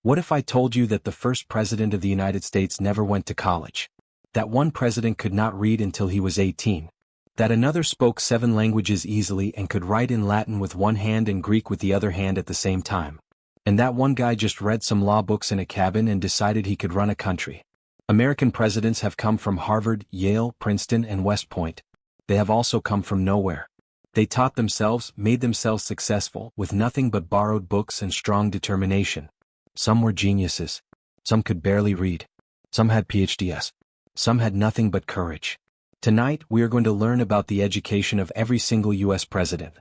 What if I told you that the first president of the United States never went to college? That one president could not read until he was 18? That another spoke 7 languages easily and could write in Latin with one hand and Greek with the other hand at the same time? And that one guy just read some law books in a cabin and decided he could run a country? American presidents have come from Harvard, Yale, Princeton, and West Point. They have also come from nowhere. They taught themselves, made themselves successful, with nothing but borrowed books and strong determination. Some were geniuses. Some could barely read. Some had PhDs. Some had nothing but courage. Tonight, we are going to learn about the education of every single U.S. president.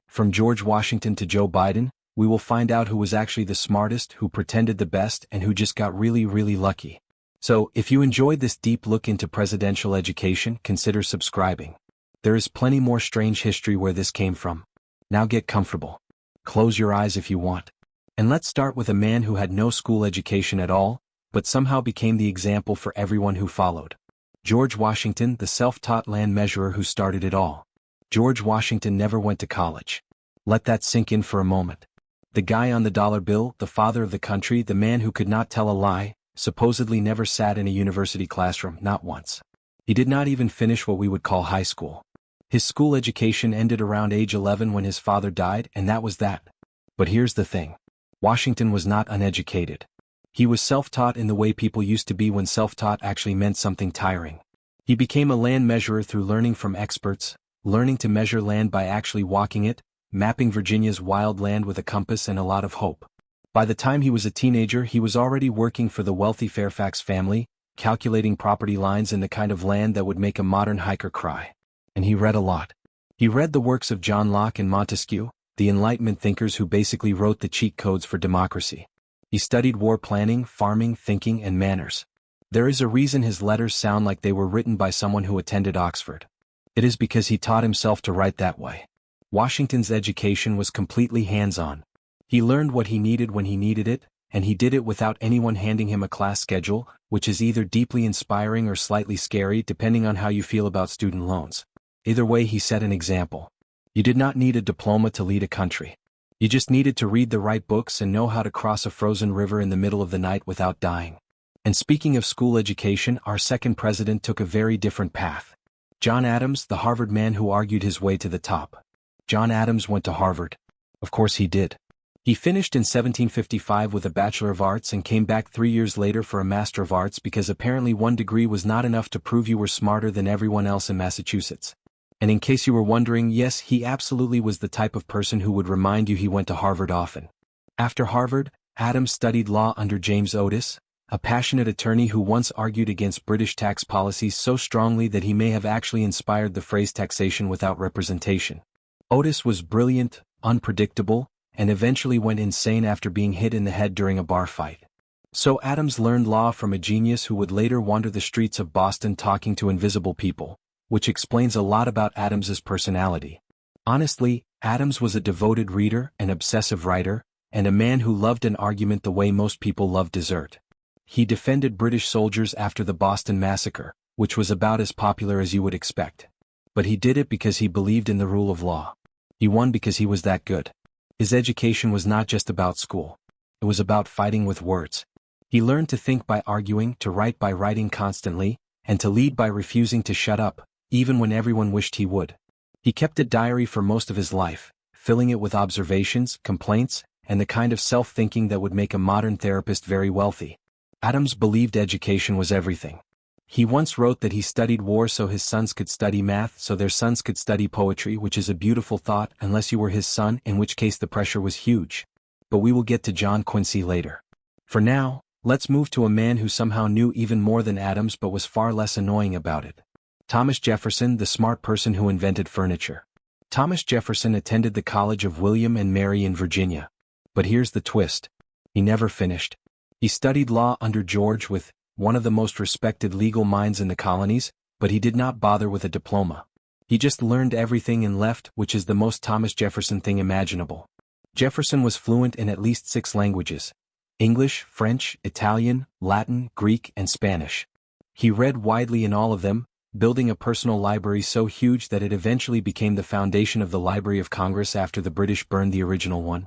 From George Washington to Joe Biden, we will find out who was actually the smartest, who pretended the best, and who just got really, really lucky. So, if you enjoyed this deep look into presidential education, consider subscribing. There is plenty more strange history where this came from. Now get comfortable. Close your eyes if you want. And let's start with a man who had no school education at all, but somehow became the example for everyone who followed. George Washington, the self-taught land measurer who started it all. George Washington never went to college. Let that sink in for a moment. The guy on the dollar bill, the father of the country, the man who could not tell a lie, supposedly never sat in a university classroom, not once. He did not even finish what we would call high school. His school education ended around age 11 when his father died, and that was that. But here's the thing. Washington was not uneducated. He was self-taught in the way people used to be when self-taught actually meant something tiring. He became a land measurer through learning from experts, learning to measure land by actually walking it, mapping Virginia's wild land with a compass and a lot of hope. By the time he was a teenager, he was already working for the wealthy Fairfax family, calculating property lines and the kind of land that would make a modern hiker cry. And he read a lot. He read the works of John Locke and Montesquieu, the Enlightenment thinkers who basically wrote the cheat codes for democracy. He studied war planning, farming, thinking, and manners. There is a reason his letters sound like they were written by someone who attended Oxford. It is because he taught himself to write that way. Washington's education was completely hands-on. He learned what he needed when he needed it, and he did it without anyone handing him a class schedule, which is either deeply inspiring or slightly scary depending on how you feel about student loans. Either way, he set an example. You did not need a diploma to lead a country. You just needed to read the right books and know how to cross a frozen river in the middle of the night without dying. And speaking of school education, our second president took a very different path. John Adams, the Harvard man who argued his way to the top. John Adams went to Harvard. Of course he did. He finished in 1755 with a Bachelor of Arts and came back 3 years later for a Master of Arts because apparently one degree was not enough to prove you were smarter than everyone else in Massachusetts. And in case you were wondering, yes, he absolutely was the type of person who would remind you he went to Harvard often. After Harvard, Adams studied law under James Otis, a passionate attorney who once argued against British tax policies so strongly that he may have actually inspired the phrase taxation without representation. Otis was brilliant, unpredictable, and eventually went insane after being hit in the head during a bar fight. So Adams learned law from a genius who would later wander the streets of Boston talking to invisible people, which explains a lot about Adams's personality. Honestly, Adams was a devoted reader, an obsessive writer, and a man who loved an argument the way most people love dessert. He defended British soldiers after the Boston Massacre, which was about as popular as you would expect. But he did it because he believed in the rule of law. He won because he was that good. His education was not just about school. It was about fighting with words. He learned to think by arguing, to write by writing constantly, and to lead by refusing to shut up, even when everyone wished he would. He kept a diary for most of his life, filling it with observations, complaints, and the kind of self-thinking that would make a modern therapist very wealthy. Adams believed education was everything. He once wrote that he studied war so his sons could study math so their sons could study poetry, which is a beautiful thought unless you were his son, in which case the pressure was huge. But we will get to John Quincy later. For now, let's move to a man who somehow knew even more than Adams but was far less annoying about it. Thomas Jefferson, the smart person who invented furniture. Thomas Jefferson attended the College of William and Mary in Virginia. But here's the twist. He never finished. He studied law under George with one of the most respected legal minds in the colonies, but he did not bother with a diploma. He just learned everything and left, which is the most Thomas Jefferson thing imaginable. Jefferson was fluent in at least 6 languages: English, French, Italian, Latin, Greek, and Spanish. He read widely in all of them, building a personal library so huge that it eventually became the foundation of the Library of Congress after the British burned the original one.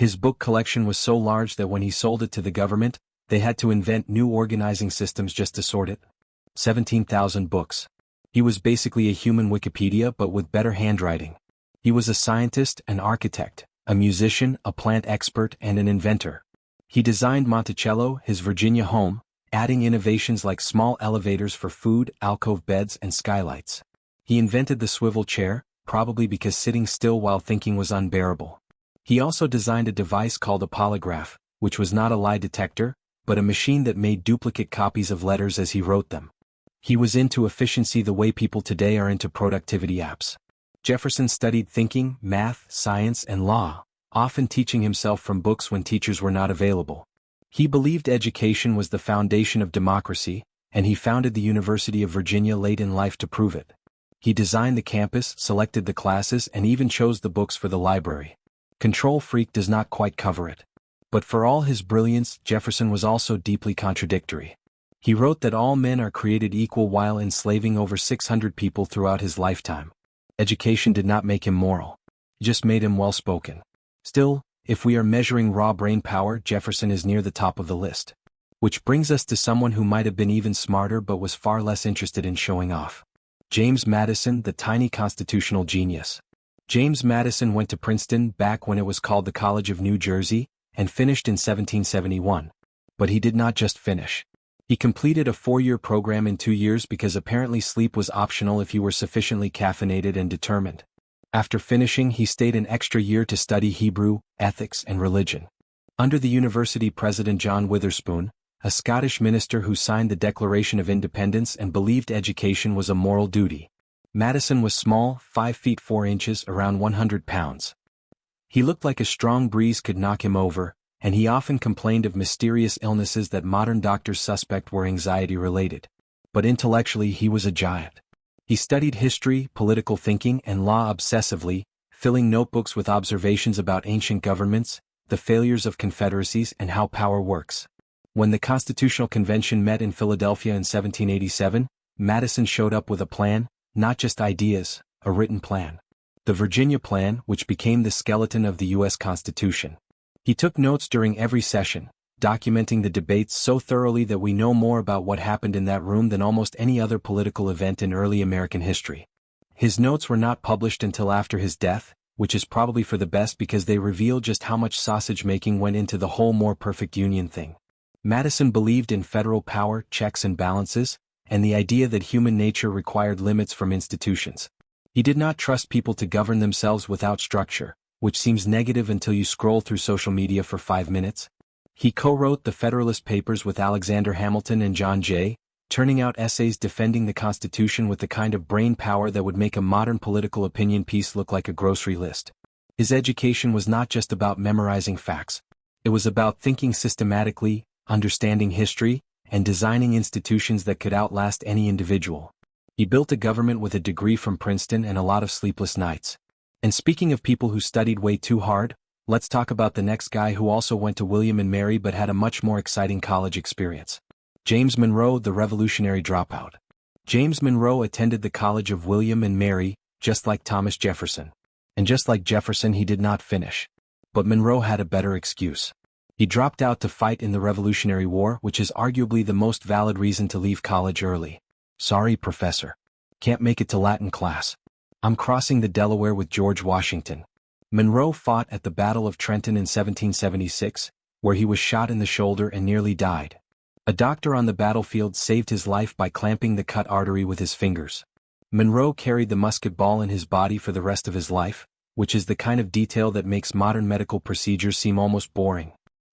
His book collection was so large that when he sold it to the government, they had to invent new organizing systems just to sort it. 17,000 books. He was basically a human Wikipedia but with better handwriting. He was a scientist, an architect, a musician, a plant expert, and an inventor. He designed Monticello, his Virginia home, adding innovations like small elevators for food, alcove beds, and skylights. He invented the swivel chair, probably because sitting still while thinking was unbearable. He also designed a device called a polygraph, which was not a lie detector, but a machine that made duplicate copies of letters as he wrote them. He was into efficiency the way people today are into productivity apps. Jefferson studied thinking, math, science, and law, often teaching himself from books when teachers were not available. He believed education was the foundation of democracy, and he founded the University of Virginia late in life to prove it. He designed the campus, selected the classes, and even chose the books for the library. Control freak does not quite cover it. But for all his brilliance, Jefferson was also deeply contradictory. He wrote that all men are created equal while enslaving over 600 people throughout his lifetime. Education did not make him moral. It just made him well-spoken. Still, if we are measuring raw brain power, Jefferson is near the top of the list. Which brings us to someone who might have been even smarter but was far less interested in showing off. James Madison, the tiny constitutional genius. James Madison went to Princeton back when it was called the College of New Jersey, and finished in 1771. But he did not just finish. He completed a 4-year program in 2 years because apparently sleep was optional if you were sufficiently caffeinated and determined. After finishing, he stayed an extra year to study Hebrew, ethics, and religion. Under the university president John Witherspoon, a Scottish minister who signed the Declaration of Independence and believed education was a moral duty, Madison was small, 5 feet 4 inches, around 100 pounds. He looked like a strong breeze could knock him over, and he often complained of mysterious illnesses that modern doctors suspect were anxiety-related. But intellectually he was a giant. He studied history, political thinking, and law obsessively, filling notebooks with observations about ancient governments, the failures of confederacies, and how power works. When the Constitutional Convention met in Philadelphia in 1787, Madison showed up with a plan, not just ideas, a written plan. The Virginia Plan, which became the skeleton of the U.S. Constitution. He took notes during every session, documenting the debates so thoroughly that we know more about what happened in that room than almost any other political event in early American history. His notes were not published until after his death, which is probably for the best because they reveal just how much sausage-making went into the whole more perfect union thing. Madison believed in federal power, checks and balances, and the idea that human nature required limits from institutions. He did not trust people to govern themselves without structure, which seems negative until you scroll through social media for 5 minutes. He co-wrote the Federalist Papers with Alexander Hamilton and John Jay, turning out essays defending the Constitution with the kind of brain power that would make a modern political opinion piece look like a grocery list. His education was not just about memorizing facts. It was about thinking systematically, understanding history, and designing institutions that could outlast any individual. He built a government with a degree from Princeton and a lot of sleepless nights. And speaking of people who studied way too hard, let's talk about the next guy who also went to William and Mary but had a much more exciting college experience. James Monroe, the revolutionary dropout. James Monroe attended the College of William and Mary, just like Thomas Jefferson. And just like Jefferson, he did not finish. But Monroe had a better excuse. He dropped out to fight in the Revolutionary War, which is arguably the most valid reason to leave college early. Sorry, professor. Can't make it to Latin class. I'm crossing the Delaware with George Washington. Monroe fought at the Battle of Trenton in 1776, where he was shot in the shoulder and nearly died. A doctor on the battlefield saved his life by clamping the cut artery with his fingers. Monroe carried the musket ball in his body for the rest of his life, which is the kind of detail that makes modern medical procedures seem almost boring.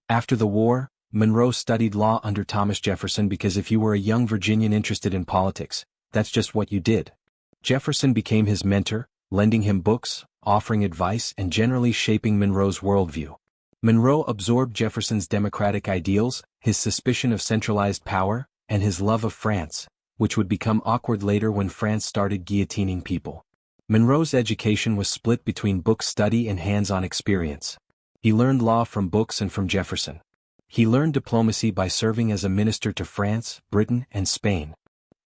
After the war, Monroe studied law under Thomas Jefferson because if you were a young Virginian interested in politics, that's just what you did. Jefferson became his mentor, lending him books, offering advice, and generally shaping Monroe's worldview. Monroe absorbed Jefferson's democratic ideals, his suspicion of centralized power, and his love of France, which would become awkward later when France started guillotining people. Monroe's education was split between book study and hands-on experience. He learned law from books and from Jefferson. He learned diplomacy by serving as a minister to France, Britain, and Spain.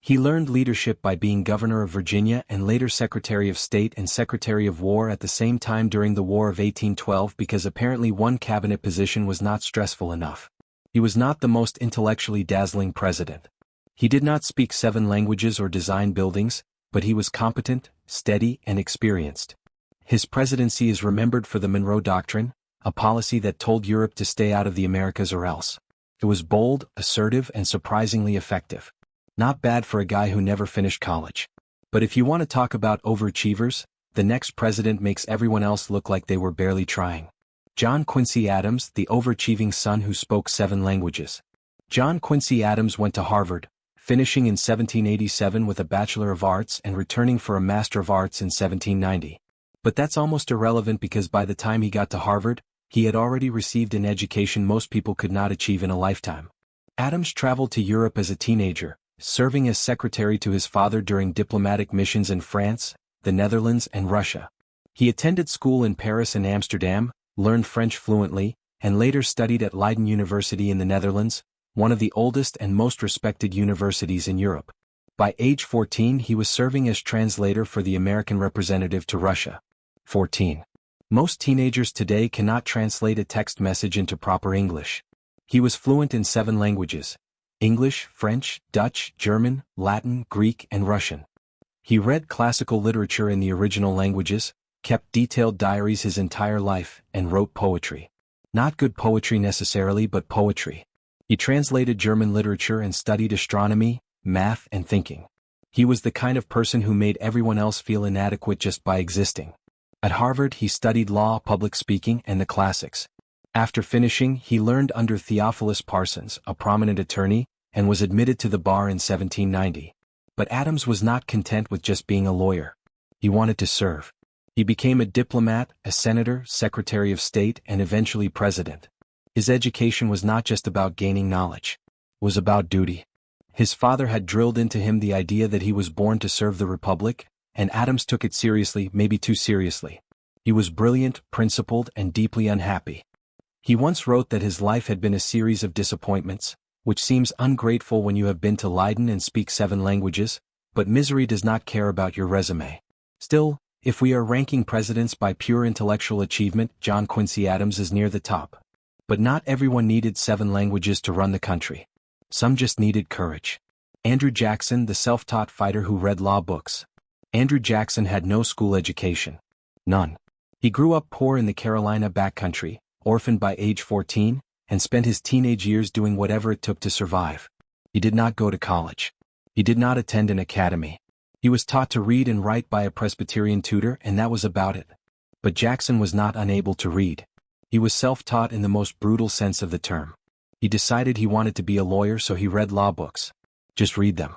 He learned leadership by being governor of Virginia and later Secretary of State and Secretary of War at the same time during the War of 1812 because apparently one cabinet position was not stressful enough. He was not the most intellectually dazzling president. He did not speak 7 languages or design buildings, but he was competent, steady, and experienced. His presidency is remembered for the Monroe Doctrine, a policy that told Europe to stay out of the Americas or else. It was bold, assertive, and surprisingly effective. Not bad for a guy who never finished college. But if you want to talk about overachievers, the next president makes everyone else look like they were barely trying. John Quincy Adams, the overachieving son who spoke 7 languages. John Quincy Adams went to Harvard, finishing in 1787 with a Bachelor of Arts and returning for a Master of Arts in 1790. But that's almost irrelevant because by the time he got to Harvard, he had already received an education most people could not achieve in a lifetime. Adams traveled to Europe as a teenager, serving as secretary to his father during diplomatic missions in France, the Netherlands, and Russia. He attended school in Paris and Amsterdam, learned French fluently, and later studied at Leiden University in the Netherlands, one of the oldest and most respected universities in Europe. By age 14 he was serving as translator for the American representative to Russia. 14. Most teenagers today cannot translate a text message into proper English. He was fluent in 7 languages: English, French, Dutch, German, Latin, Greek, and Russian. He read classical literature in the original languages, kept detailed diaries his entire life, and wrote poetry. Not good poetry necessarily, but poetry. He translated German literature and studied astronomy, math, and thinking. He was the kind of person who made everyone else feel inadequate just by existing. At Harvard he studied law, public speaking, and the classics. After finishing, he learned under Theophilus Parsons, a prominent attorney, and was admitted to the bar in 1790. But Adams was not content with just being a lawyer. He wanted to serve. He became a diplomat, a senator, Secretary of State, and eventually president. His education was not just about gaining knowledge. It was about duty. His father had drilled into him the idea that he was born to serve the Republic, and Adams took it seriously, maybe too seriously. He was brilliant, principled, and deeply unhappy. He once wrote that his life had been a series of disappointments, which seems ungrateful when you have been to Leiden and speak 7 languages, but misery does not care about your resume. Still, if we are ranking presidents by pure intellectual achievement, John Quincy Adams is near the top. But not everyone needed 7 languages to run the country. Some just needed courage. Andrew Jackson, the self-taught fighter who read law books. Andrew Jackson had no school education. None. He grew up poor in the Carolina backcountry, orphaned by age 14, and spent his teenage years doing whatever it took to survive. He did not go to college. He did not attend an academy. He was taught to read and write by a Presbyterian tutor, and that was about it. But Jackson was not unable to read. He was self-taught in the most brutal sense of the term. He decided he wanted to be a lawyer, so he read law books. Just read them.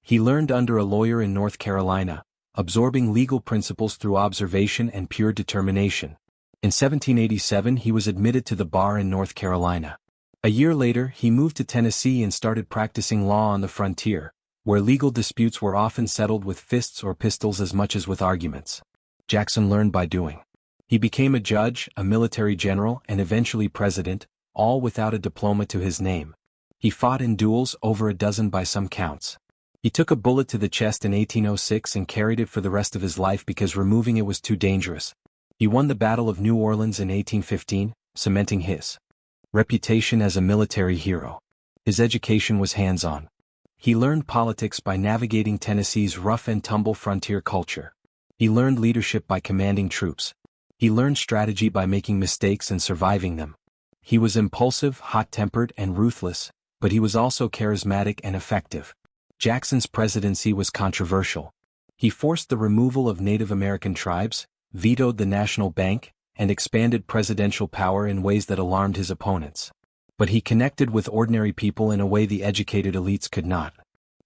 He learned under a lawyer in North Carolina, absorbing legal principles through observation and pure determination. In 1787 he was admitted to the bar in North Carolina. A year later he moved to Tennessee and started practicing law on the frontier, where legal disputes were often settled with fists or pistols as much as with arguments. Jackson learned by doing. He became a judge, a military general, and eventually president, all without a diploma to his name. He fought in duels, over a dozen by some counts. He took a bullet to the chest in 1806 and carried it for the rest of his life because removing it was too dangerous. He won the Battle of New Orleans in 1815, cementing his reputation as a military hero. His education was hands-on. He learned politics by navigating Tennessee's rough-and-tumble frontier culture. He learned leadership by commanding troops. He learned strategy by making mistakes and surviving them. He was impulsive, hot-tempered, and ruthless, but he was also charismatic and effective. Jackson's presidency was controversial. He forced the removal of Native American tribes, vetoed the National Bank, and expanded presidential power in ways that alarmed his opponents. But he connected with ordinary people in a way the educated elites could not.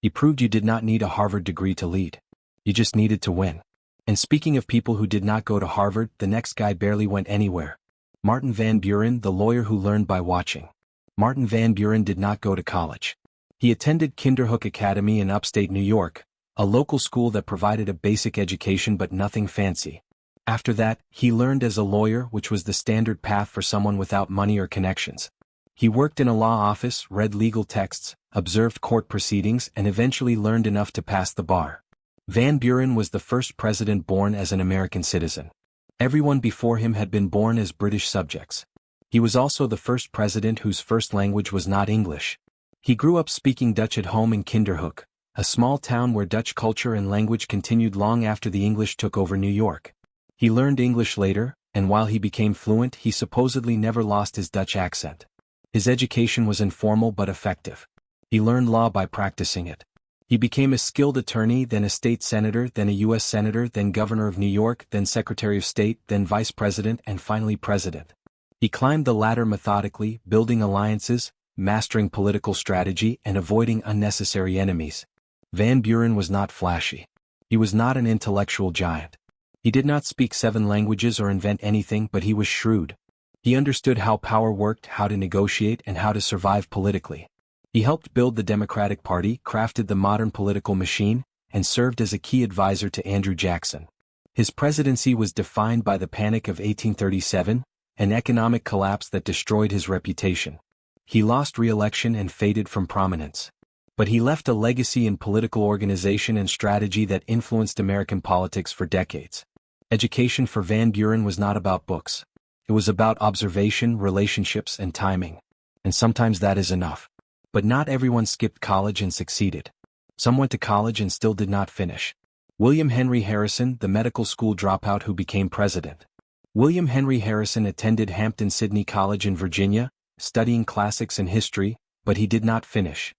He proved you did not need a Harvard degree to lead. You just needed to win. And speaking of people who did not go to Harvard, the next guy barely went anywhere. Martin Van Buren, the lawyer who learned by watching. Martin Van Buren did not go to college. He attended Kinderhook Academy in upstate New York, a local school that provided a basic education but nothing fancy. After that, he learned as a lawyer, which was the standard path for someone without money or connections. He worked in a law office, read legal texts, observed court proceedings, and eventually learned enough to pass the bar. Van Buren was the first president born as an American citizen. Everyone before him had been born as British subjects. He was also the first president whose first language was not English. He grew up speaking Dutch at home in Kinderhook, a small town where Dutch culture and language continued long after the English took over New York. He learned English later, and while he became fluent, he supposedly never lost his Dutch accent. His education was informal but effective. He learned law by practicing it. He became a skilled attorney, then a state senator, then a U.S. senator, then governor of New York, then secretary of state, then vice president, and finally president. He climbed the ladder methodically, building alliances, mastering political strategy, and avoiding unnecessary enemies. Van Buren was not flashy. He was not an intellectual giant. He did not speak 7 languages or invent anything, but he was shrewd. He understood how power worked, how to negotiate, and how to survive politically. He helped build the Democratic Party, crafted the modern political machine, and served as a key advisor to Andrew Jackson. His presidency was defined by the Panic of 1837, an economic collapse that destroyed his reputation. He lost re-election and faded from prominence. But he left a legacy in political organization and strategy that influenced American politics for decades. Education for Van Buren was not about books. It was about observation, relationships, and timing. And sometimes that is enough. But not everyone skipped college and succeeded. Some went to college and still did not finish. William Henry Harrison, the medical school dropout who became president. William Henry Harrison attended Hampton-Sydney College in Virginia, studying classics and history, but he did not finish.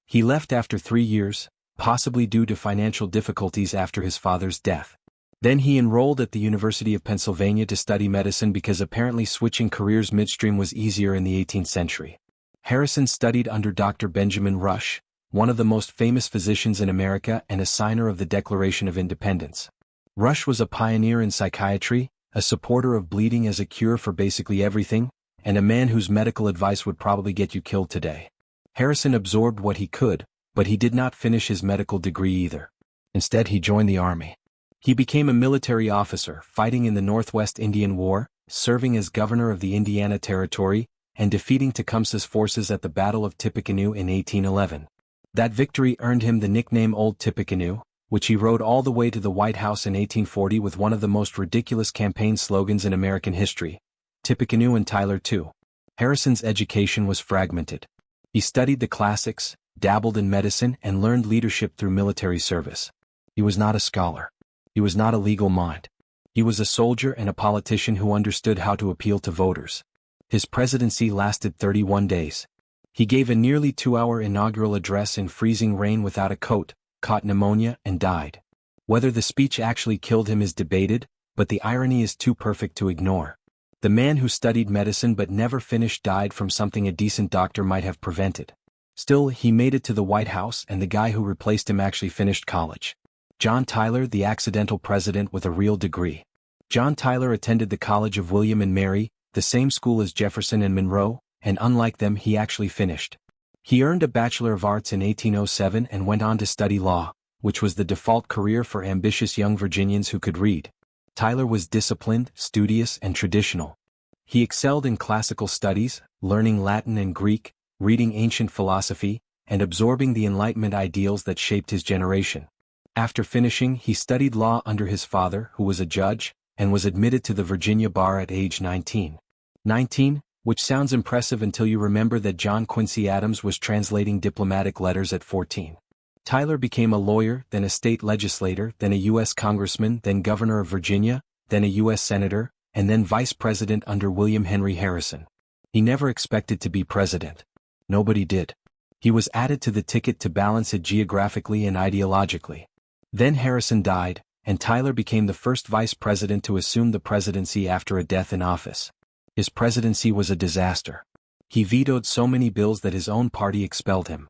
He left after 3 years, possibly due to financial difficulties after his father's death. Then he enrolled at the University of Pennsylvania to study medicine because apparently switching careers midstream was easier in the 18th century. Harrison studied under Dr. Benjamin Rush, one of the most famous physicians in America and a signer of the Declaration of Independence. Rush was a pioneer in psychiatry, a supporter of bleeding as a cure for basically everything, and a man whose medical advice would probably get you killed today. Harrison absorbed what he could, but he did not finish his medical degree either. Instead, he joined the army. He became a military officer, fighting in the Northwest Indian War, serving as governor of the Indiana Territory, and defeating Tecumseh's forces at the Battle of Tippecanoe in 1811. That victory earned him the nickname Old Tippecanoe, which he rode all the way to the White House in 1840 with one of the most ridiculous campaign slogans in American history, Tippecanoe and Tyler too. Harrison's education was fragmented. He studied the classics, dabbled in medicine, and learned leadership through military service. He was not a scholar. He was not a legal mind. He was a soldier and a politician who understood how to appeal to voters. His presidency lasted 31 days. He gave a nearly 2-hour inaugural address in freezing rain without a coat, caught pneumonia, and died. Whether the speech actually killed him is debated, but the irony is too perfect to ignore. The man who studied medicine but never finished died from something a decent doctor might have prevented. Still, he made it to the White House, and the guy who replaced him actually finished college. John Tyler, the accidental president with a real degree. John Tyler attended the College of William and Mary, the same school as Jefferson and Monroe, and unlike them, he actually finished. He earned a Bachelor of Arts in 1807 and went on to study law, which was the default career for ambitious young Virginians who could read. Tyler was disciplined, studious, and traditional. He excelled in classical studies, learning Latin and Greek, reading ancient philosophy, and absorbing the Enlightenment ideals that shaped his generation. After finishing, he studied law under his father, who was a judge, and was admitted to the Virginia bar at age 19. 19, which sounds impressive until you remember that John Quincy Adams was translating diplomatic letters at 14. Tyler became a lawyer, then a state legislator, then a U.S. congressman, then governor of Virginia, then a U.S. senator, and then vice president under William Henry Harrison. He never expected to be president. Nobody did. He was added to the ticket to balance it geographically and ideologically. Then Harrison died, and Tyler became the first vice president to assume the presidency after a death in office. His presidency was a disaster. He vetoed so many bills that his own party expelled him.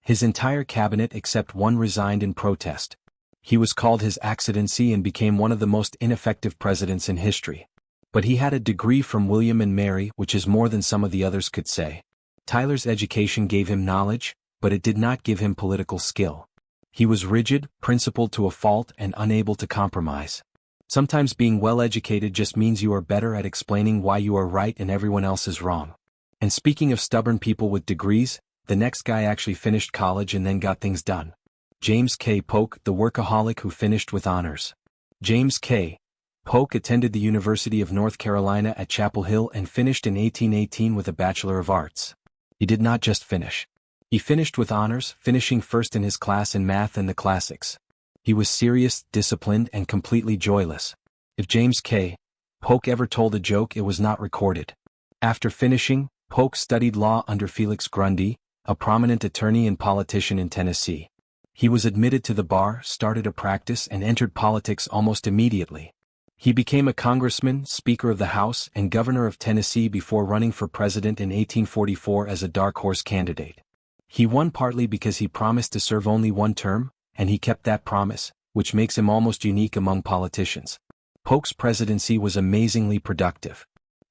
His entire cabinet except one resigned in protest. He was called His Excellency and became one of the most ineffective presidents in history. But he had a degree from William and Mary, which is more than some of the others could say. Tyler's education gave him knowledge, but it did not give him political skill. He was rigid, principled to a fault, and unable to compromise. Sometimes being well educated just means you are better at explaining why you are right and everyone else is wrong. And speaking of stubborn people with degrees, the next guy actually finished college and then got things done. James K. Polk, the workaholic who finished with honors. James K. Polk attended the University of North Carolina at Chapel Hill and finished in 1818 with a Bachelor of Arts. He did not just finish. He finished with honors, finishing first in his class in math and the classics. He was serious, disciplined, and completely joyless. If James K. Polk ever told a joke, it was not recorded. After finishing, Polk studied law under Felix Grundy, a prominent attorney and politician in Tennessee. He was admitted to the bar, started a practice, and entered politics almost immediately. He became a congressman, Speaker of the House, and governor of Tennessee before running for president in 1844 as a dark horse candidate. He won partly because he promised to serve only one term, and he kept that promise, which makes him almost unique among politicians. Polk's presidency was amazingly productive.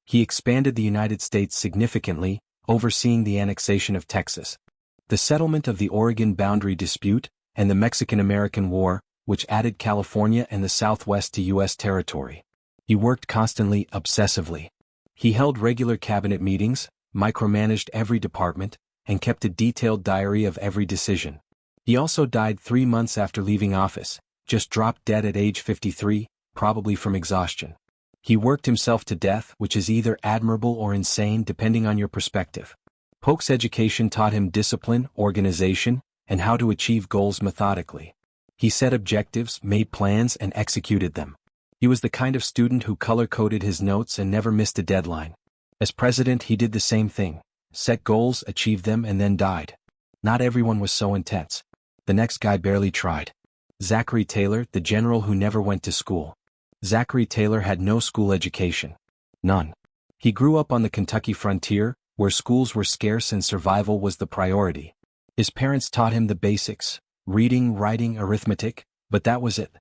He expanded the United States significantly, overseeing the annexation of Texas, the settlement of the Oregon boundary dispute, and the Mexican-American War, which added California and the Southwest to U.S. territory. He worked constantly, obsessively. He held regular cabinet meetings, micromanaged every department, and kept a detailed diary of every decision. He also died 3 months after leaving office, just dropped dead at age 53, probably from exhaustion. He worked himself to death, which is either admirable or insane depending on your perspective. Polk's education taught him discipline, organization, and how to achieve goals methodically. He set objectives, made plans, and executed them. He was the kind of student who color-coded his notes and never missed a deadline. As president, he did the same thing. Set goals, achieved them, and then died. Not everyone was so intense. The next guy barely tried. Zachary Taylor, the general who never went to school. Zachary Taylor had no school education. None. He grew up on the Kentucky frontier, where schools were scarce and survival was the priority. His parents taught him the basics, reading, writing, arithmetic, but that was it.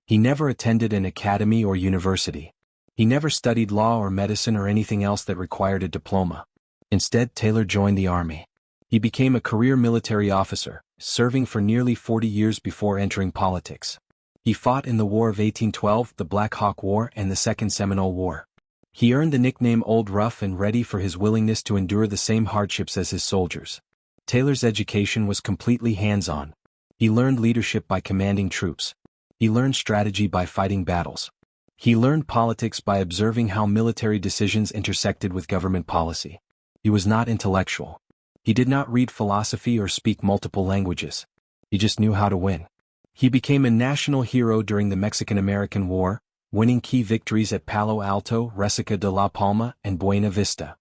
He never attended an academy or university. He never studied law or medicine or anything else that required a diploma. Instead, Taylor joined the Army. He became a career military officer, serving for nearly 40 years before entering politics. He fought in the War of 1812, the Black Hawk War, and the Second Seminole War. He earned the nickname Old Rough and Ready for his willingness to endure the same hardships as his soldiers. Taylor's education was completely hands-on. He learned leadership by commanding troops. He learned strategy by fighting battles. He learned politics by observing how military decisions intersected with government policy. He was not intellectual. He did not read philosophy or speak multiple languages. He just knew how to win. He became a national hero during the Mexican-American War, winning key victories at Palo Alto, Resaca de la Palma, and Buena Vista.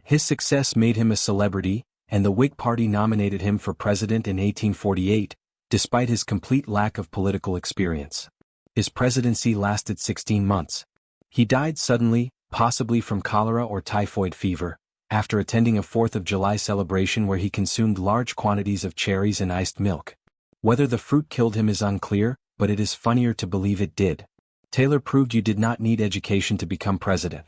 His success made him a celebrity, and the Whig Party nominated him for president in 1848, despite his complete lack of political experience. His presidency lasted 16 months. He died suddenly, possibly from cholera or typhoid fever, after attending a 4th of July celebration where he consumed large quantities of cherries and iced milk. Whether the fruit killed him is unclear, but it is funnier to believe it did. Taylor proved you did not need education to become president.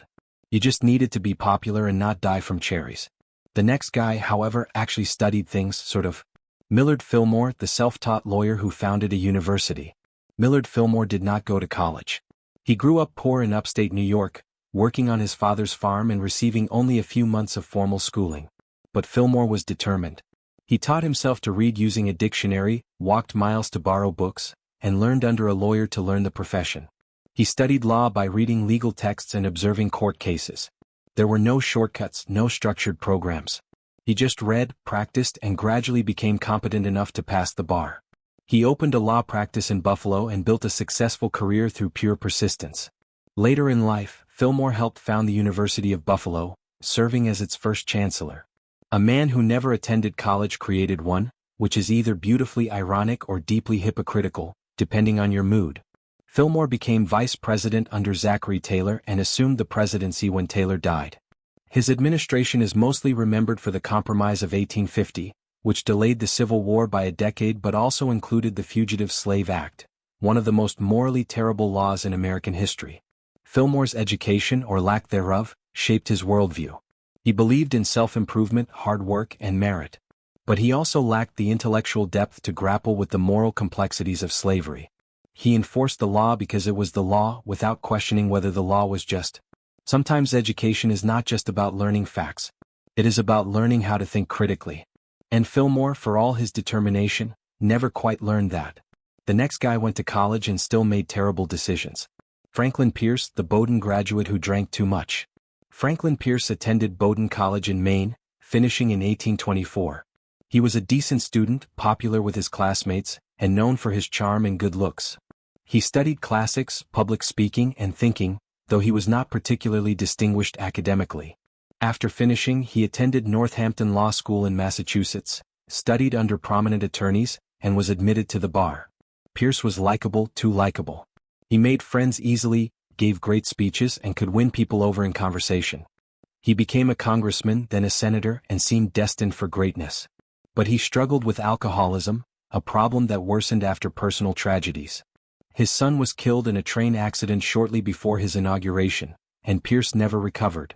You just needed to be popular and not die from cherries. The next guy, however, actually studied things, sort of. Millard Fillmore, the self-taught lawyer who founded a university. Millard Fillmore did not go to college. He grew up poor in upstate New York, working on his father's farm and receiving only a few months of formal schooling. But Fillmore was determined. He taught himself to read using a dictionary, walked miles to borrow books, and learned under a lawyer to learn the profession. He studied law by reading legal texts and observing court cases. There were no shortcuts, no structured programs. He just read, practiced, and gradually became competent enough to pass the bar. He opened a law practice in Buffalo and built a successful career through pure persistence. Later in life, Fillmore helped found the University of Buffalo, serving as its first chancellor. A man who never attended college created one, which is either beautifully ironic or deeply hypocritical, depending on your mood. Fillmore became vice president under Zachary Taylor and assumed the presidency when Taylor died. His administration is mostly remembered for the Compromise of 1850, which delayed the Civil War by a decade but also included the Fugitive Slave Act, one of the most morally terrible laws in American history. Fillmore's education, or lack thereof, shaped his worldview. He believed in self-improvement, hard work, and merit. But he also lacked the intellectual depth to grapple with the moral complexities of slavery. He enforced the law because it was the law, without questioning whether the law was just. Sometimes education is not just about learning facts. It is about learning how to think critically. And Fillmore, for all his determination, never quite learned that. The next guy went to college and still made terrible decisions. Franklin Pierce, the Bowdoin graduate who drank too much. Franklin Pierce attended Bowdoin College in Maine, finishing in 1824. He was a decent student, popular with his classmates, and known for his charm and good looks. He studied classics, public speaking, and thinking, though he was not particularly distinguished academically. After finishing, he attended Northampton Law School in Massachusetts, studied under prominent attorneys, and was admitted to the bar. Pierce was likable, too likable. He made friends easily, gave great speeches, and could win people over in conversation. He became a congressman, then a senator, and seemed destined for greatness. But he struggled with alcoholism, a problem that worsened after personal tragedies. His son was killed in a train accident shortly before his inauguration, and Pierce never recovered.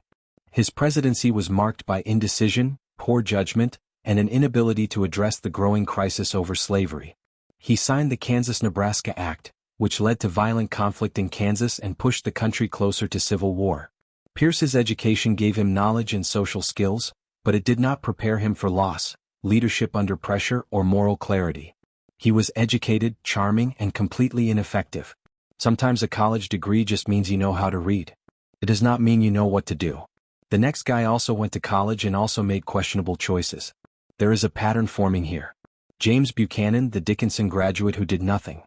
His presidency was marked by indecision, poor judgment, and an inability to address the growing crisis over slavery. He signed the Kansas-Nebraska Act, which led to violent conflict in Kansas and pushed the country closer to civil war. Pierce's education gave him knowledge and social skills, but it did not prepare him for loss, leadership under pressure, or moral clarity. He was educated, charming, and completely ineffective. Sometimes a college degree just means you know how to read. It does not mean you know what to do. The next guy also went to college and also made questionable choices. There is a pattern forming here. James Buchanan, the Dickinson graduate who did nothing.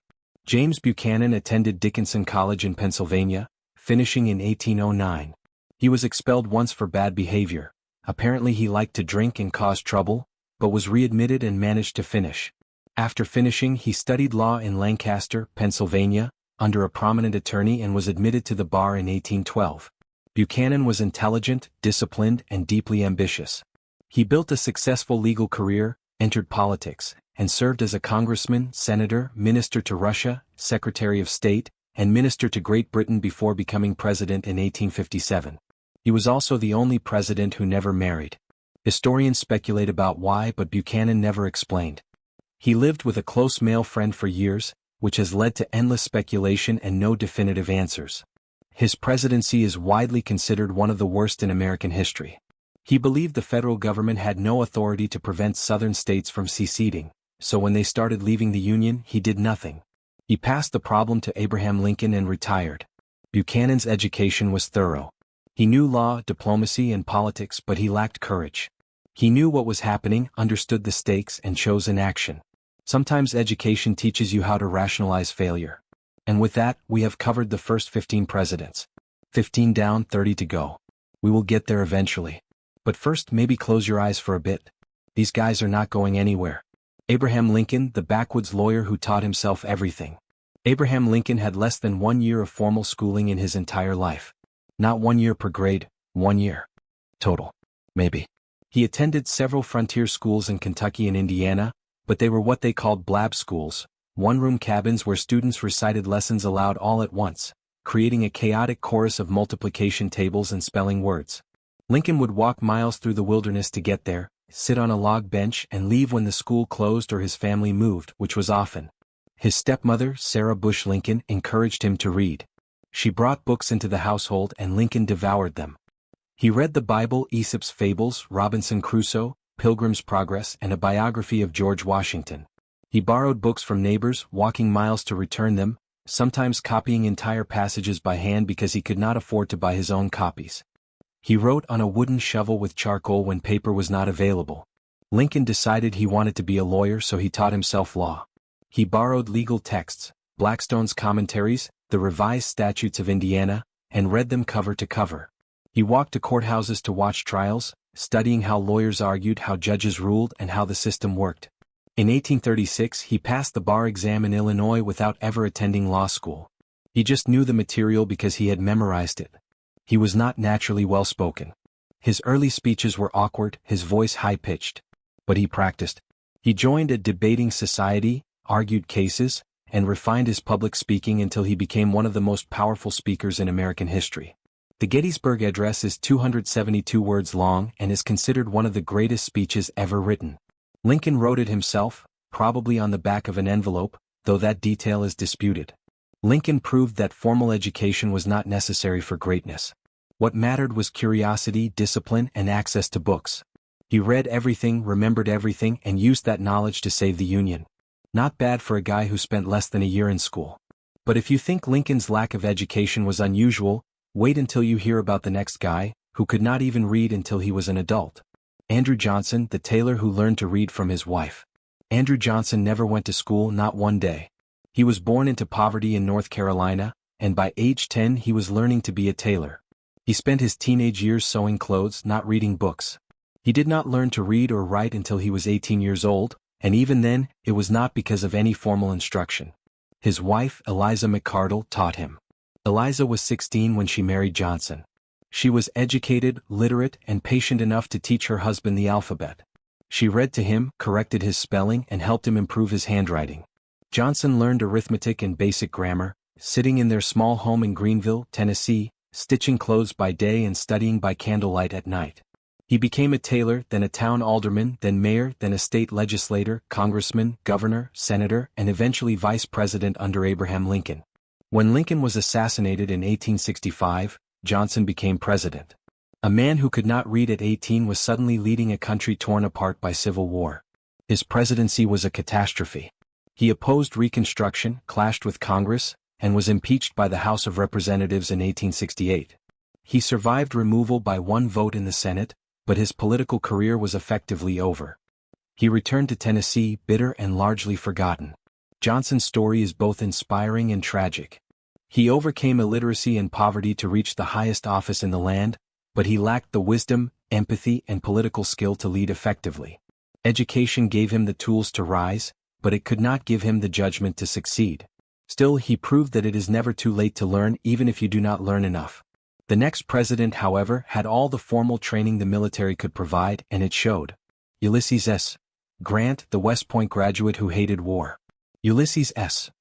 James Buchanan attended Dickinson College in Pennsylvania, finishing in 1809. He was expelled once for bad behavior. Apparently he liked to drink and cause trouble, but was readmitted and managed to finish. After finishing, he studied law in Lancaster, Pennsylvania, under a prominent attorney and was admitted to the bar in 1812. Buchanan was intelligent, disciplined, and deeply ambitious. He built a successful legal career, entered politics, and served as a congressman, senator, minister to Russia, secretary of state, and minister to Great Britain before becoming president in 1857. He was also the only president who never married. Historians speculate about why, but Buchanan never explained. He lived with a close male friend for years, which has led to endless speculation and no definitive answers. His presidency is widely considered one of the worst in American history. He believed the federal government had no authority to prevent southern states from seceding, so when they started leaving the Union, he did nothing. He passed the problem to Abraham Lincoln and retired. Buchanan's education was thorough. He knew law, diplomacy, and politics, but he lacked courage. He knew what was happening, understood the stakes, and chose inaction. Sometimes education teaches you how to rationalize failure. And with that, we have covered the first 15 presidents. 15 down, 30 to go. We will get there eventually. But first, maybe close your eyes for a bit. These guys are not going anywhere. Abraham Lincoln, the backwoods lawyer who taught himself everything. Abraham Lincoln had less than 1 year of formal schooling in his entire life. Not 1 year per grade, 1 year. Total. Maybe. He attended several frontier schools in Kentucky and Indiana, but they were what they called blab schools, one-room cabins where students recited lessons aloud all at once, creating a chaotic chorus of multiplication tables and spelling words. Lincoln would walk miles through the wilderness to get there, sit on a log bench and leave when the school closed or his family moved, which was often. His stepmother, Sarah Bush Lincoln, encouraged him to read. She brought books into the household and Lincoln devoured them. He read the Bible, Aesop's Fables, Robinson Crusoe, Pilgrim's Progress, and a biography of George Washington. He borrowed books from neighbors, walking miles to return them, sometimes copying entire passages by hand because he could not afford to buy his own copies. He wrote on a wooden shovel with charcoal when paper was not available. Lincoln decided he wanted to be a lawyer, so he taught himself law. He borrowed legal texts, Blackstone's commentaries, the revised statutes of Indiana, and read them cover to cover. He walked to courthouses to watch trials, studying how lawyers argued, how judges ruled, and how the system worked. In 1836, he passed the bar exam in Illinois without ever attending law school. He just knew the material because he had memorized it. He was not naturally well-spoken. His early speeches were awkward, his voice high-pitched. But he practiced. He joined a debating society, argued cases, and refined his public speaking until he became one of the most powerful speakers in American history. The Gettysburg Address is 272 words long and is considered one of the greatest speeches ever written. Lincoln wrote it himself, probably on the back of an envelope, though that detail is disputed. Lincoln proved that formal education was not necessary for greatness. What mattered was curiosity, discipline, and access to books. He read everything, remembered everything, and used that knowledge to save the Union. Not bad for a guy who spent less than a year in school. But if you think Lincoln's lack of education was unusual, wait until you hear about the next guy, who could not even read until he was an adult. Andrew Johnson, the tailor who learned to read from his wife. Andrew Johnson never went to school, not one day. He was born into poverty in North Carolina, and by age 10 he was learning to be a tailor. He spent his teenage years sewing clothes, not reading books. He did not learn to read or write until he was 18 years old, and even then, it was not because of any formal instruction. His wife, Eliza McCardle, taught him. Eliza was 16 when she married Johnson. She was educated, literate, and patient enough to teach her husband the alphabet. She read to him, corrected his spelling, and helped him improve his handwriting. Johnson learned arithmetic and basic grammar, sitting in their small home in Greenville, Tennessee, stitching clothes by day and studying by candlelight at night. He became a tailor, then a town alderman, then mayor, then a state legislator, congressman, governor, senator, and eventually vice president under Abraham Lincoln. When Lincoln was assassinated in 1865, Johnson became president. A man who could not read at 18 was suddenly leading a country torn apart by civil war. His presidency was a catastrophe. He opposed Reconstruction, clashed with Congress, and was impeached by the House of Representatives in 1868. He survived removal by one vote in the Senate, but his political career was effectively over. He returned to Tennessee, bitter and largely forgotten. Johnson's story is both inspiring and tragic. He overcame illiteracy and poverty to reach the highest office in the land, but he lacked the wisdom, empathy, and political skill to lead effectively. Education gave him the tools to rise, but it could not give him the judgment to succeed. Still, he proved that it is never too late to learn, even if you do not learn enough. The next president, however, had all the formal training the military could provide, and it showed. Ulysses S. Grant, the West Point graduate who hated war. Ulysses S.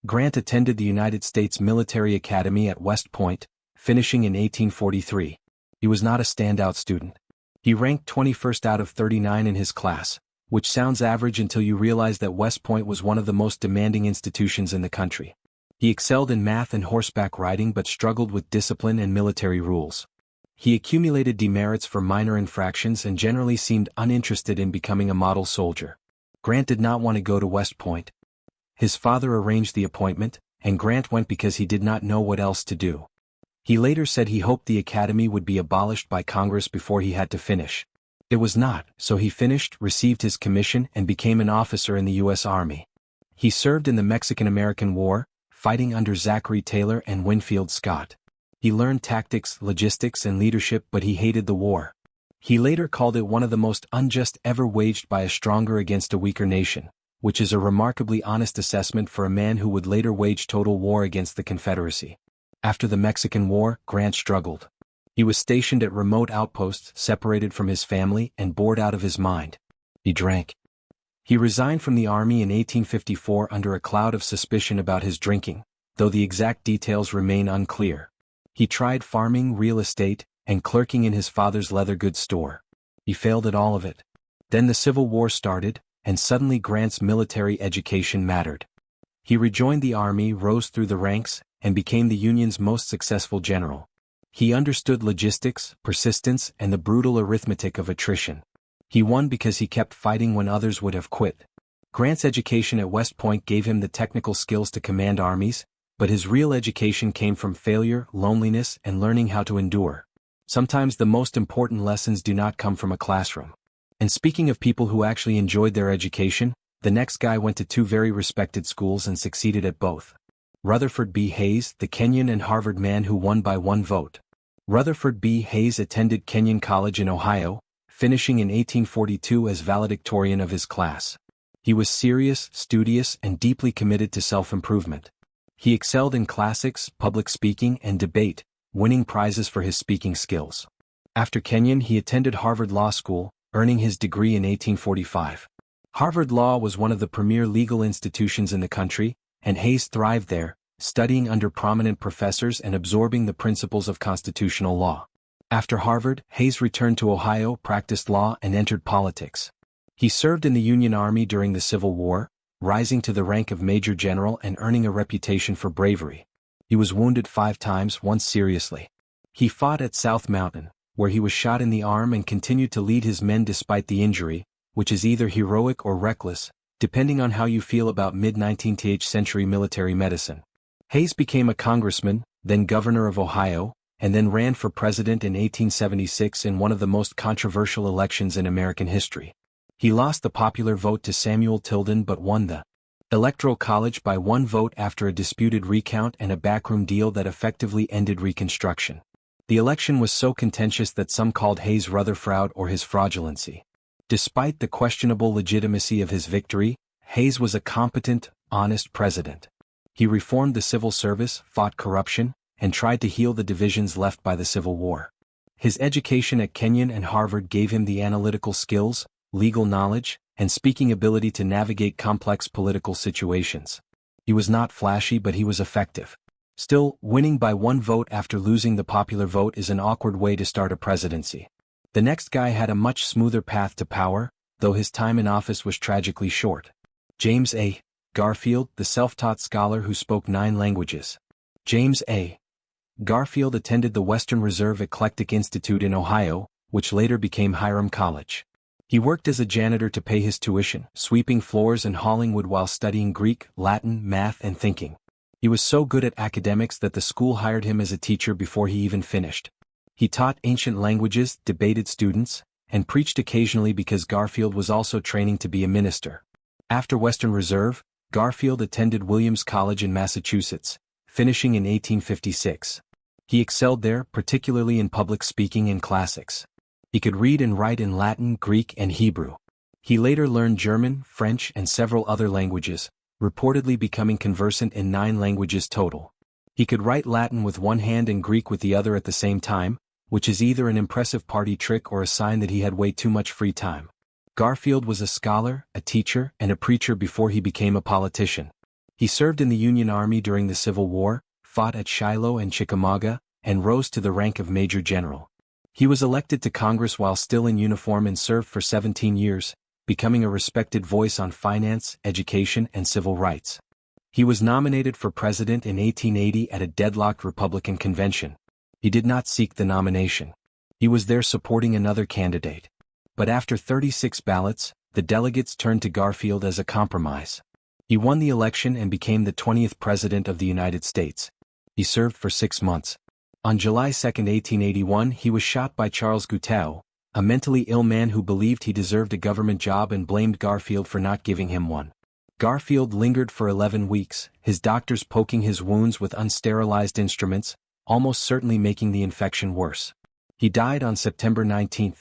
Grant attended the United States Military Academy at West Point, finishing in 1843. He was not a standout student. He ranked 21st out of 39 in his class, which sounds average until you realize that West Point was one of the most demanding institutions in the country. He excelled in math and horseback riding but struggled with discipline and military rules. He accumulated demerits for minor infractions and generally seemed uninterested in becoming a model soldier. Grant did not want to go to West Point. His father arranged the appointment, and Grant went because he did not know what else to do. He later said he hoped the academy would be abolished by Congress before he had to finish. It was not, so he finished, received his commission, and became an officer in the U.S. Army. He served in the Mexican-American War, fighting under Zachary Taylor and Winfield Scott. He learned tactics, logistics, and leadership, but he hated the war. He later called it one of the most unjust ever waged by a stronger against a weaker nation, which is a remarkably honest assessment for a man who would later wage total war against the Confederacy. After the Mexican War, Grant struggled. He was stationed at remote outposts, separated from his family, and bored out of his mind. He drank. He resigned from the Army in 1854 under a cloud of suspicion about his drinking, though the exact details remain unclear. He tried farming, real estate, and clerking in his father's leather goods store. He failed at all of it. Then the Civil War started, and suddenly Grant's military education mattered. He rejoined the Army, rose through the ranks, and became the Union's most successful general. He understood logistics, persistence, and the brutal arithmetic of attrition. He won because he kept fighting when others would have quit. Grant's education at West Point gave him the technical skills to command armies, but his real education came from failure, loneliness, and learning how to endure. Sometimes the most important lessons do not come from a classroom. And speaking of people who actually enjoyed their education, the next guy went to two very respected schools and succeeded at both. Rutherford B. Hayes, the Kenyon and Harvard man who won by one vote. Rutherford B. Hayes attended Kenyon College in Ohio, finishing in 1842 as valedictorian of his class. He was serious, studious, and deeply committed to self-improvement. He excelled in classics, public speaking, and debate, winning prizes for his speaking skills. After Kenyon, he attended Harvard Law School, earning his degree in 1845. Harvard Law was one of the premier legal institutions in the country, and Hayes thrived there, studying under prominent professors and absorbing the principles of constitutional law. After Harvard, Hayes returned to Ohio, practiced law, and entered politics. He served in the Union Army during the Civil War, rising to the rank of Major General and earning a reputation for bravery. He was wounded 5 times, once seriously. He fought at South Mountain, where he was shot in the arm and continued to lead his men despite the injury, which is either heroic or reckless, depending on how you feel about mid-19th century military medicine. Hayes became a congressman, then governor of Ohio, and then ran for president in 1876 in one of the most controversial elections in American history. He lost the popular vote to Samuel Tilden but won the Electoral College by one vote after a disputed recount and a backroom deal that effectively ended Reconstruction. The election was so contentious that some called Hayes Rutherfraud or his fraudulency. Despite the questionable legitimacy of his victory, Hayes was a competent, honest president. He reformed the civil service, fought corruption, and tried to heal the divisions left by the Civil War. His education at Kenyon and Harvard gave him the analytical skills, legal knowledge, and speaking ability to navigate complex political situations. He was not flashy, but he was effective. Still, winning by one vote after losing the popular vote is an awkward way to start a presidency. The next guy had a much smoother path to power, though his time in office was tragically short. James A. Garfield, the self-taught scholar who spoke 9 languages. James A. Garfield attended the Western Reserve Eclectic Institute in Ohio, which later became Hiram College. He worked as a janitor to pay his tuition, sweeping floors and hauling wood while studying Greek, Latin, math, and thinking. He was so good at academics that the school hired him as a teacher before he even finished. He taught ancient languages, debated students, and preached occasionally because Garfield was also training to be a minister. After Western Reserve, Garfield attended Williams College in Massachusetts, finishing in 1856. He excelled there, particularly in public speaking and classics. He could read and write in Latin, Greek, and Hebrew. He later learned German, French, and several other languages, reportedly becoming conversant in 9 languages total. He could write Latin with one hand and Greek with the other at the same time, which is either an impressive party trick or a sign that he had way too much free time. Garfield was a scholar, a teacher, and a preacher before he became a politician. He served in the Union Army during the Civil War, fought at Shiloh and Chickamauga, and rose to the rank of Major General. He was elected to Congress while still in uniform and served for 17 years, becoming a respected voice on finance, education, and civil rights. He was nominated for president in 1880 at a deadlocked Republican convention. He did not seek the nomination. He was there supporting another candidate. But after 36 ballots, the delegates turned to Garfield as a compromise. He won the election and became the 20th President of the United States. He served for 6 months. On July 2, 1881, he was shot by Charles Guiteau, a mentally ill man who believed he deserved a government job and blamed Garfield for not giving him one. Garfield lingered for 11 weeks, his doctors poking his wounds with unsterilized instruments, almost certainly making the infection worse. He died on September 19.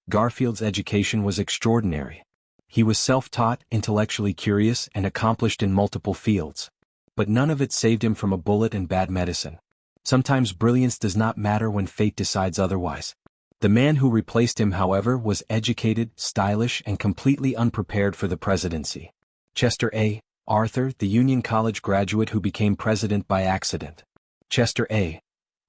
Garfield's education was extraordinary. He was self-taught, intellectually curious, and accomplished in multiple fields. But none of it saved him from a bullet and bad medicine. Sometimes brilliance does not matter when fate decides otherwise. The man who replaced him, however, was educated, stylish, and completely unprepared for the presidency. Chester A. Arthur, the Union College graduate who became president by accident. Chester A.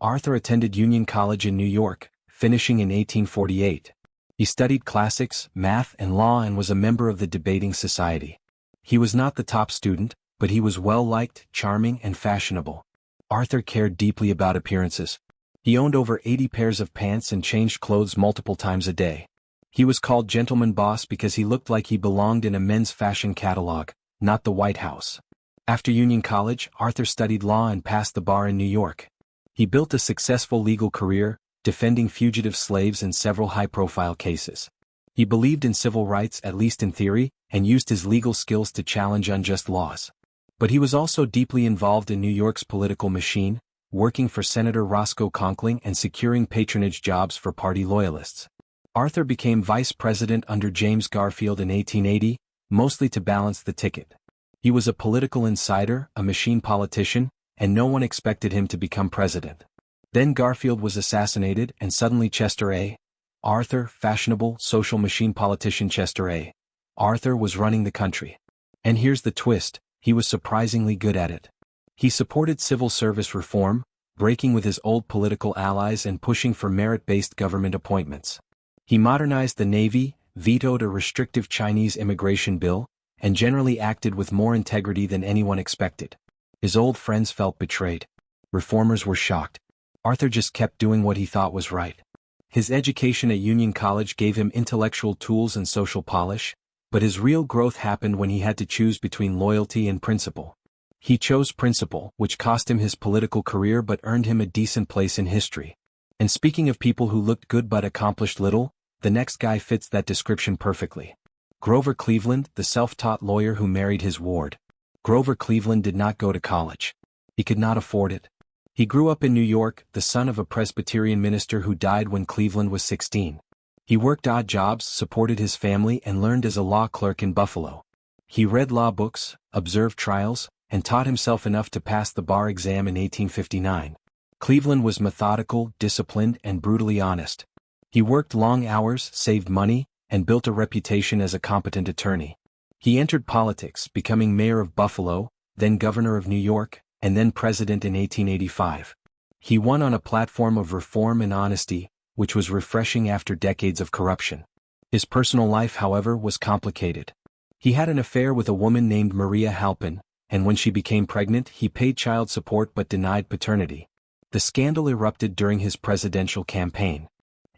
Arthur attended Union College in New York, finishing in 1848. He studied classics, math, and law and was a member of the debating society. He was not the top student, but he was well-liked, charming, and fashionable. Arthur cared deeply about appearances. He owned over 80 pairs of pants and changed clothes multiple times a day. He was called Gentleman Boss because he looked like he belonged in a men's fashion catalog, not the White House. After Union College, Arthur studied law and passed the bar in New York. He built a successful legal career, defending fugitive slaves in several high-profile cases. He believed in civil rights, at least in theory, and used his legal skills to challenge unjust laws. But he was also deeply involved in New York's political machine, working for Senator Roscoe Conkling and securing patronage jobs for party loyalists. Arthur became vice president under James Garfield in 1880, mostly to balance the ticket. He was a political insider, a machine politician, and no one expected him to become president. Then Garfield was assassinated, and suddenly Chester A. Arthur, fashionable, social machine politician Chester A. Arthur was running the country. And here's the twist, he was surprisingly good at it. He supported civil service reform, breaking with his old political allies and pushing for merit-based government appointments. He modernized the Navy, vetoed a restrictive Chinese immigration bill, and generally acted with more integrity than anyone expected. His old friends felt betrayed. Reformers were shocked. Arthur just kept doing what he thought was right. His education at Union College gave him intellectual tools and social polish, but his real growth happened when he had to choose between loyalty and principle. He chose principle, which cost him his political career but earned him a decent place in history. And speaking of people who looked good but accomplished little, the next guy fits that description perfectly. Grover Cleveland, the self-taught lawyer who married his ward. Grover Cleveland did not go to college. He could not afford it. He grew up in New York, the son of a Presbyterian minister who died when Cleveland was 16. He worked odd jobs, supported his family, and learned as a law clerk in Buffalo. He read law books, observed trials, and taught himself enough to pass the bar exam in 1859. Cleveland was methodical, disciplined, and brutally honest. He worked long hours, saved money, and built a reputation as a competent attorney. He entered politics, becoming mayor of Buffalo, then governor of New York, and then president in 1885. He won on a platform of reform and honesty, which was refreshing after decades of corruption. His personal life, however, was complicated. He had an affair with a woman named Maria Halpin, and when she became pregnant, he paid child support but denied paternity. The scandal erupted during his presidential campaign.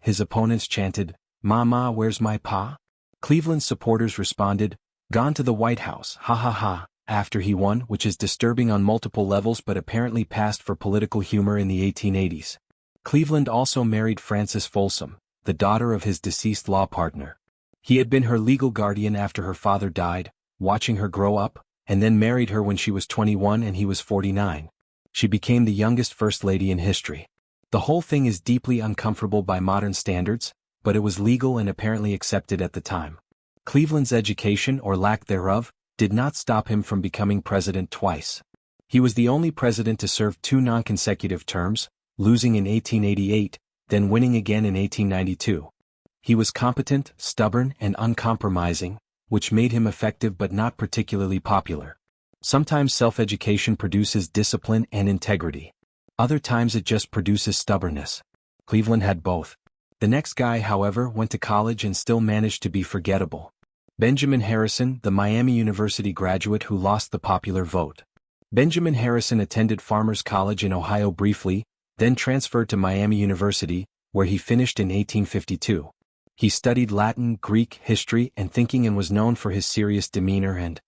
His opponents chanted, "Mama, where's my pa?" Cleveland's supporters responded, "Gone to the White House, ha ha ha," after he won, which is disturbing on multiple levels but apparently passed for political humor in the 1880s. Cleveland also married Frances Folsom, the daughter of his deceased law partner. He had been her legal guardian after her father died, watching her grow up, and then married her when she was 21 and he was 49. She became the youngest first lady in history. The whole thing is deeply uncomfortable by modern standards, but it was legal and apparently accepted at the time. Cleveland's education, or lack thereof, did not stop him from becoming president twice. He was the only president to serve 2 non-consecutive terms, losing in 1888, then winning again in 1892. He was competent, stubborn, and uncompromising, which made him effective but not particularly popular. Sometimes self-education produces discipline and integrity. Other times it just produces stubbornness. Cleveland had both. The next guy, however, went to college and still managed to be forgettable. Benjamin Harrison, the Miami University graduate who lost the popular vote. Benjamin Harrison attended Farmers College in Ohio briefly, then transferred to Miami University, where he finished in 1852. He studied Latin, Greek, history, and thinking and was known for his serious demeanor and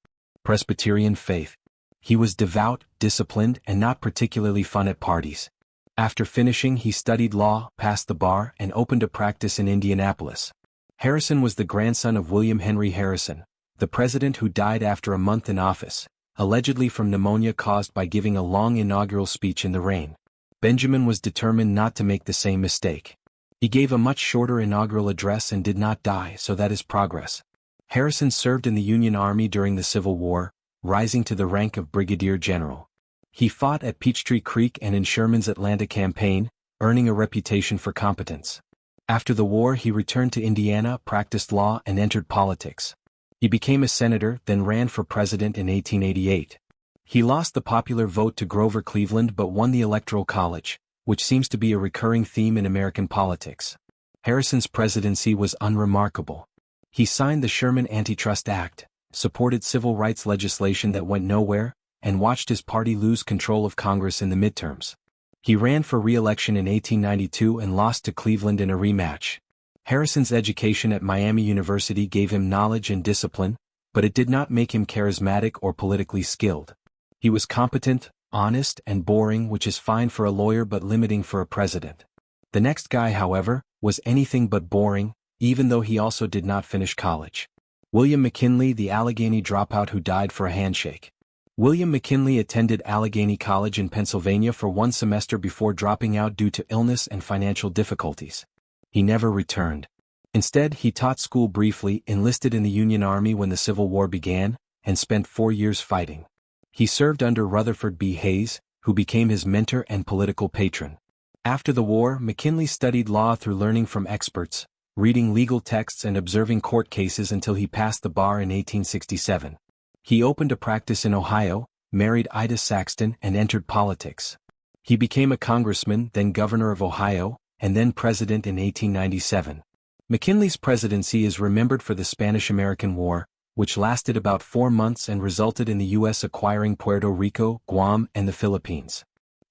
Presbyterian faith. He was devout, disciplined, and not particularly fun at parties. After finishing, he studied law, passed the bar, and opened a practice in Indianapolis. Harrison was the grandson of William Henry Harrison, the president who died after a month in office, allegedly from pneumonia caused by giving a long inaugural speech in the rain. Benjamin was determined not to make the same mistake. He gave a much shorter inaugural address and did not die, so that is progress. Harrison served in the Union Army during the Civil War, rising to the rank of brigadier general. He fought at Peachtree Creek and in Sherman's Atlanta campaign, earning a reputation for competence. After the war, he returned to Indiana, practiced law, and entered politics. He became a senator, then ran for president in 1888. He lost the popular vote to Grover Cleveland but won the Electoral College, which seems to be a recurring theme in American politics. Harrison's presidency was unremarkable. He signed the Sherman Antitrust Act, supported civil rights legislation that went nowhere, and watched his party lose control of Congress in the midterms. He ran for re-election in 1892 and lost to Cleveland in a rematch. Harrison's education at Miami University gave him knowledge and discipline, but it did not make him charismatic or politically skilled. He was competent, honest, and boring, which is fine for a lawyer but limiting for a president. The next guy, however, was anything but boring, even though he also did not finish college. William McKinley, the Allegheny dropout who died for a handshake. William McKinley attended Allegheny College in Pennsylvania for 1 semester before dropping out due to illness and financial difficulties. He never returned. Instead, he taught school briefly, enlisted in the Union Army when the Civil War began, and spent 4 years fighting. He served under Rutherford B. Hayes, who became his mentor and political patron. After the war, McKinley studied law through learning from experts, reading legal texts and observing court cases until he passed the bar in 1867. He opened a practice in Ohio, married Ida Saxton, and entered politics. He became a congressman, then governor of Ohio, and then president in 1897. McKinley's presidency is remembered for the Spanish-American War, which lasted about 4 months and resulted in the U.S. acquiring Puerto Rico, Guam, and the Philippines.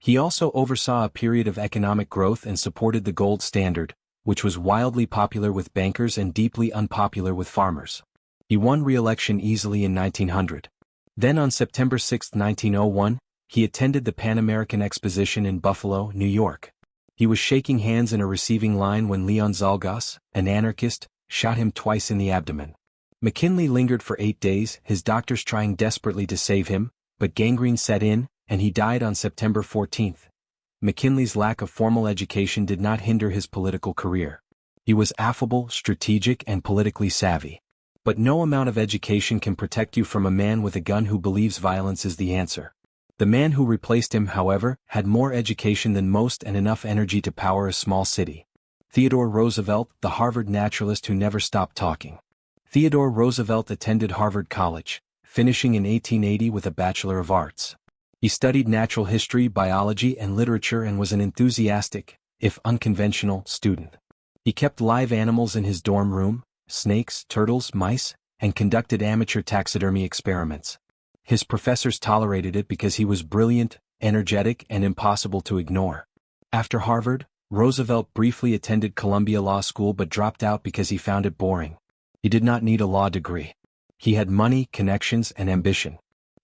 He also oversaw a period of economic growth and supported the gold standard, which was wildly popular with bankers and deeply unpopular with farmers. He won re-election easily in 1900. Then on September 6, 1901, he attended the Pan American Exposition in Buffalo, New York. He was shaking hands in a receiving line when Leon Zalgas, an anarchist, shot him twice in the abdomen. McKinley lingered for 8 days, his doctors trying desperately to save him, but gangrene set in, and he died on September 14. McKinley's lack of formal education did not hinder his political career. He was affable, strategic, and politically savvy. But no amount of education can protect you from a man with a gun who believes violence is the answer. The man who replaced him, however, had more education than most and enough energy to power a small city. Theodore Roosevelt, the Harvard naturalist who never stopped talking. Theodore Roosevelt attended Harvard College, finishing in 1880 with a Bachelor of Arts. He studied natural history, biology, and literature and was an enthusiastic, if unconventional, student. He kept live animals in his dorm room, snakes, turtles, mice, and conducted amateur taxidermy experiments. His professors tolerated it because he was brilliant, energetic, and impossible to ignore. After Harvard, Roosevelt briefly attended Columbia Law School but dropped out because he found it boring. He did not need a law degree. He had money, connections, and ambition.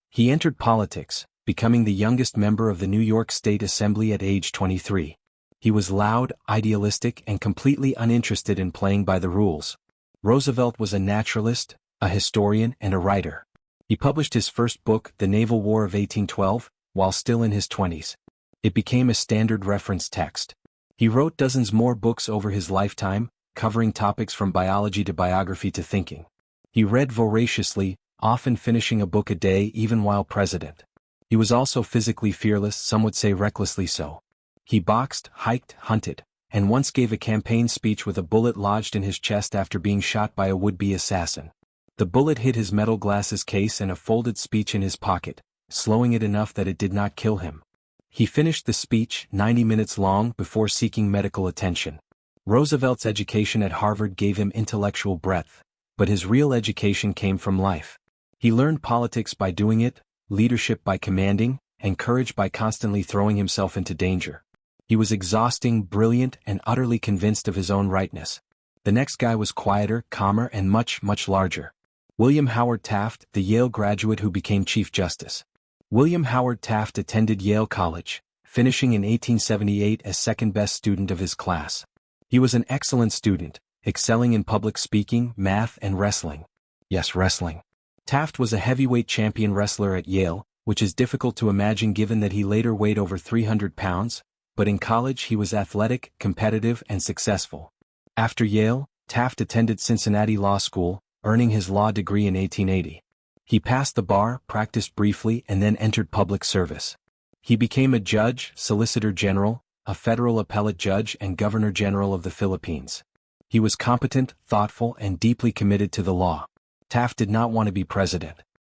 He entered politics, becoming the youngest member of the New York State Assembly at age 23. He was loud, idealistic, and completely uninterested in playing by the rules. Roosevelt was a naturalist, a historian, and a writer. He published his first book, The Naval War of 1812, while still in his 20s. It became a standard reference text. He wrote dozens more books over his lifetime, covering topics from biology to biography to thinking. He read voraciously, often finishing a book a day even while president. He was also physically fearless, some would say recklessly so. He boxed, hiked, hunted, and once gave a campaign speech with a bullet lodged in his chest after being shot by a would-be assassin. The bullet hit his metal glasses case and a folded speech in his pocket, slowing it enough that it did not kill him. He finished the speech, 90 minutes long, before seeking medical attention. Roosevelt's education at Harvard gave him intellectual breadth, but his real education came from life. He learned politics by doing it, leadership by commanding, and courage by constantly throwing himself into danger. He was exhausting, brilliant, and utterly convinced of his own rightness. The next guy was quieter, calmer, and much, much larger. William Howard Taft, the Yale graduate who became Chief Justice. William Howard Taft attended Yale College, finishing in 1878 as second-best student of his class. He was an excellent student, excelling in public speaking, math, and wrestling. Yes, wrestling. Taft was a heavyweight champion wrestler at Yale, which is difficult to imagine given that he later weighed over 300 pounds, but in college he was athletic, competitive, and successful. After Yale, Taft attended Cincinnati Law School, earning his law degree in 1880. He passed the bar, practiced briefly, and then entered public service. He became a judge, solicitor general, a federal appellate judge, and governor general of the Philippines. He was competent, thoughtful, and deeply committed to the law. Taft did not want to be president.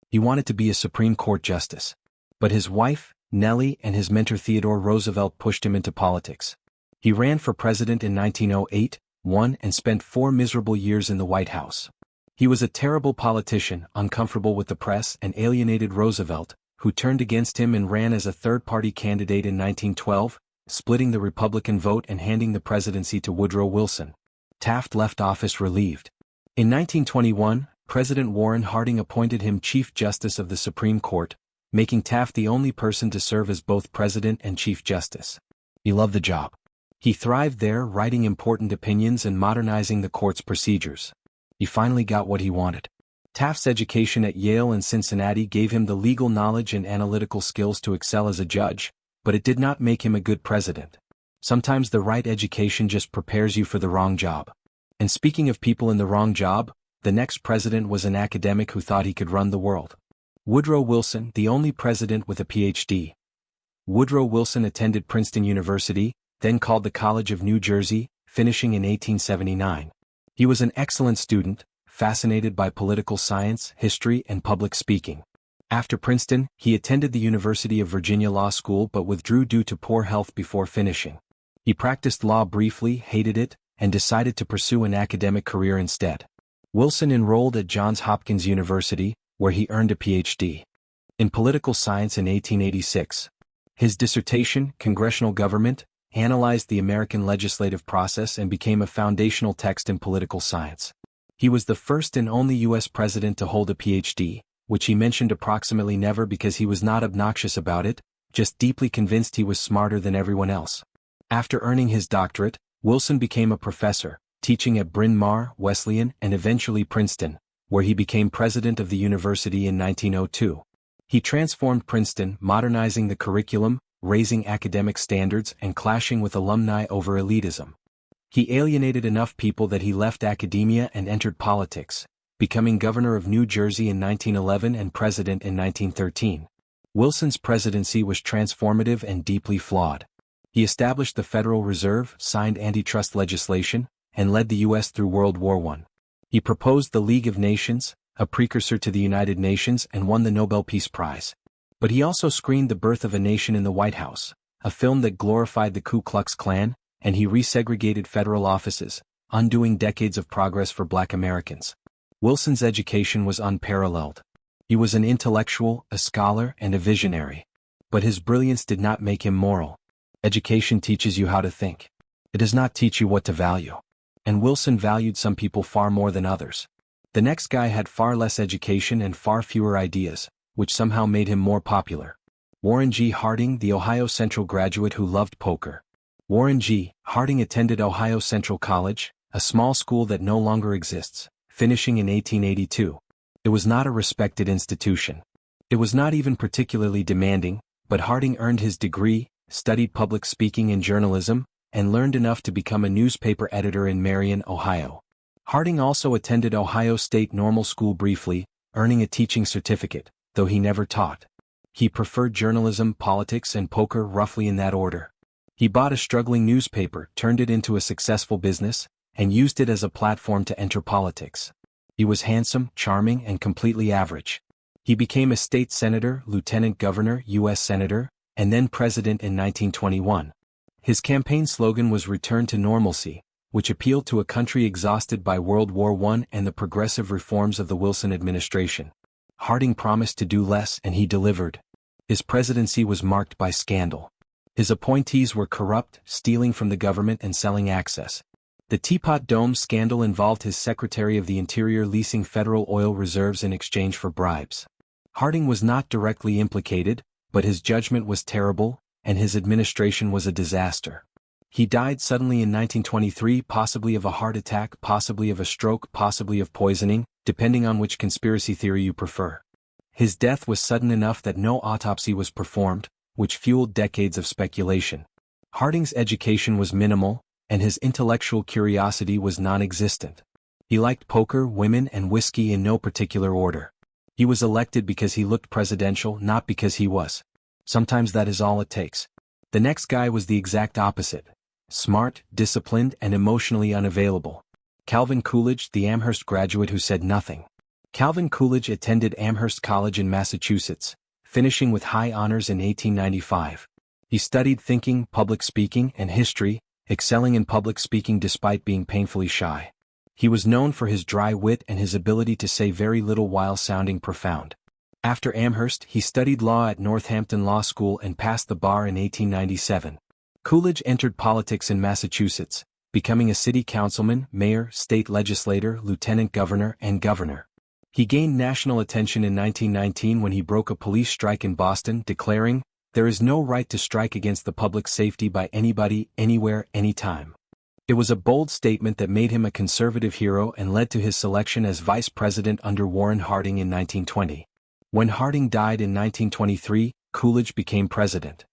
He wanted to be a Supreme Court justice. But his wife, Nellie, and his mentor Theodore Roosevelt pushed him into politics. He ran for president in 1908, won, and spent 4 miserable years in the White House. He was a terrible politician, uncomfortable with the press, and alienated Roosevelt, who turned against him and ran as a third-party candidate in 1912, splitting the Republican vote and handing the presidency to Woodrow Wilson. Taft left office relieved. In 1921, President Warren Harding appointed him Chief Justice of the Supreme Court, making Taft the only person to serve as both President and Chief Justice. He loved the job. He thrived there, writing important opinions and modernizing the court's procedures. He finally got what he wanted. Taft's education at Yale and Cincinnati gave him the legal knowledge and analytical skills to excel as a judge, but it did not make him a good president. Sometimes the right education just prepares you for the wrong job. And speaking of people in the wrong job, the next president was an academic who thought he could run the world. Woodrow Wilson, the only president with a Ph.D. Woodrow Wilson attended Princeton University, then called the College of New Jersey, finishing in 1879. He was an excellent student, fascinated by political science, history, and public speaking. After Princeton, he attended the University of Virginia Law School but withdrew due to poor health before finishing. He practiced law briefly, hated it, and decided to pursue an academic career instead. Wilson enrolled at Johns Hopkins University, where he earned a Ph.D. in political science in 1886. His dissertation, Congressional Government, analyzed the American legislative process and became a foundational text in political science. He was the first and only U.S. president to hold a Ph.D., which he mentioned approximately never because he was not obnoxious about it, just deeply convinced he was smarter than everyone else. After earning his doctorate, Wilson became a professor, teaching at Bryn Mawr, Wesleyan, and eventually Princeton, where he became president of the university in 1902. He transformed Princeton, modernizing the curriculum, raising academic standards, and clashing with alumni over elitism. He alienated enough people that he left academia and entered politics, becoming governor of New Jersey in 1911 and president in 1913. Wilson's presidency was transformative and deeply flawed. He established the Federal Reserve, signed antitrust legislation, and led the U.S. through World War I. He proposed the League of Nations, a precursor to the United Nations, and won the Nobel Peace Prize. But he also screened The Birth of a Nation in the White House, a film that glorified the Ku Klux Klan, and he resegregated federal offices, undoing decades of progress for Black Americans. Wilson's education was unparalleled. He was an intellectual, a scholar, and a visionary. But his brilliance did not make him moral. Education teaches you how to think. It does not teach you what to value. And Wilson valued some people far more than others. The next guy had far less education and far fewer ideas, which somehow made him more popular. Warren G. Harding, the Ohio Central graduate who loved poker. Warren G. Harding attended Ohio Central College, a small school that no longer exists, finishing in 1882. It was not a respected institution. It was not even particularly demanding, but Harding earned his degree, studied public speaking and journalism, and learned enough to become a newspaper editor in Marion, Ohio. Harding also attended Ohio State Normal School briefly, earning a teaching certificate, though he never taught. He preferred journalism, politics, and poker roughly in that order. He bought a struggling newspaper, turned it into a successful business, and used it as a platform to enter politics. He was handsome, charming, and completely average. He became a state senator, lieutenant governor, U.S. senator, and then president in 1921. His campaign slogan was "Return to Normalcy," which appealed to a country exhausted by World War I and the progressive reforms of the Wilson administration. Harding promised to do less and he delivered. His presidency was marked by scandal. His appointees were corrupt, stealing from the government and selling access. The Teapot Dome scandal involved his Secretary of the Interior leasing federal oil reserves in exchange for bribes. Harding was not directly implicated, but his judgment was terrible, and his administration was a disaster. He died suddenly in 1923, possibly of a heart attack, possibly of a stroke, possibly of poisoning, depending on which conspiracy theory you prefer. His death was sudden enough that no autopsy was performed, which fueled decades of speculation. Harding's education was minimal, and his intellectual curiosity was non-existent. He liked poker, women, and whiskey in no particular order. He was elected because he looked presidential, not because he was. Sometimes that is all it takes. The next guy was the exact opposite. Smart, disciplined, and emotionally unavailable. Calvin Coolidge, the Amherst graduate who said nothing. Calvin Coolidge attended Amherst College in Massachusetts, finishing with high honors in 1895. He studied thinking, public speaking, and history, excelling in public speaking despite being painfully shy. He was known for his dry wit and his ability to say very little while sounding profound. After Amherst, he studied law at Northampton Law School and passed the bar in 1897. Coolidge entered politics in Massachusetts, becoming a city councilman, mayor, state legislator, lieutenant governor, and governor. He gained national attention in 1919 when he broke a police strike in Boston, declaring, "There is no right to strike against the public safety by anybody, anywhere, anytime." It was a bold statement that made him a conservative hero and led to his selection as vice president under Warren Harding in 1920. When Harding died in 1923, Coolidge became president.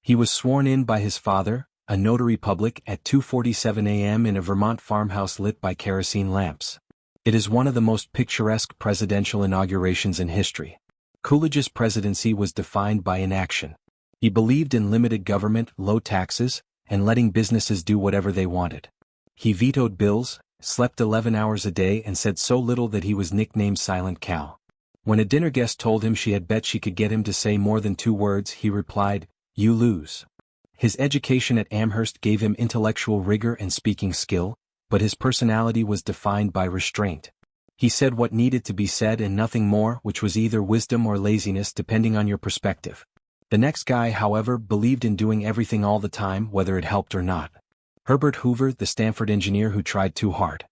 He was sworn in by his father, a notary public, at 2:47 a.m. in a Vermont farmhouse lit by kerosene lamps. It is one of the most picturesque presidential inaugurations in history. Coolidge's presidency was defined by inaction. He believed in limited government, low taxes, and letting businesses do whatever they wanted. He vetoed bills, slept 11 hours a day, and said so little that he was nicknamed Silent Cal. When a dinner guest told him she had bet she could get him to say more than 2 words, he replied, "You lose." His education at Amherst gave him intellectual rigor and speaking skill, but his personality was defined by restraint. He said what needed to be said and nothing more, which was either wisdom or laziness depending on your perspective. The next guy, however, believed in doing everything all the time, whether it helped or not. Herbert Hoover, the Stanford engineer who tried too hard.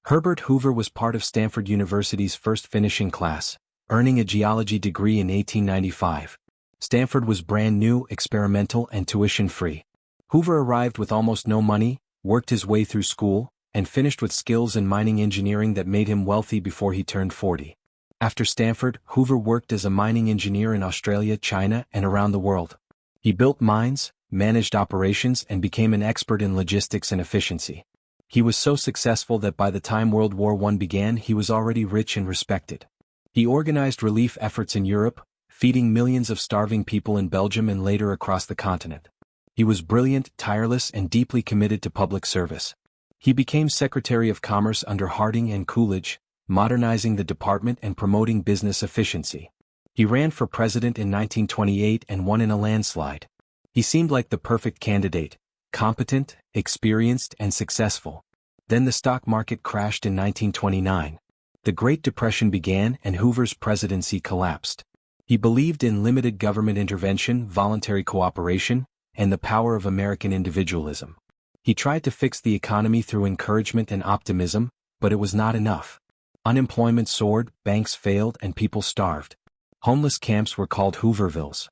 Herbert Hoover was part of Stanford University's first finishing class, earning a geology degree in 1895. Stanford was brand new, experimental, and tuition-free. Hoover arrived with almost no money, worked his way through school, and finished with skills in mining engineering that made him wealthy before he turned 40. After Stanford, Hoover worked as a mining engineer in Australia, China, and around the world. He built mines, managed operations, and became an expert in logistics and efficiency. He was so successful that by the time World War I began, he was already rich and respected. He organized relief efforts in Europe, feeding millions of starving people in Belgium and later across the continent. He was brilliant, tireless, and deeply committed to public service. He became Secretary of Commerce under Harding and Coolidge, modernizing the department and promoting business efficiency. He ran for president in 1928 and won in a landslide. He seemed like the perfect candidate, competent, experienced, and successful. Then the stock market crashed in 1929. The Great Depression began and Hoover's presidency collapsed. He believed in limited government intervention, voluntary cooperation, and the power of American individualism. He tried to fix the economy through encouragement and optimism, but it was not enough. Unemployment soared, banks failed, and people starved. Homeless camps were called Hoovervilles.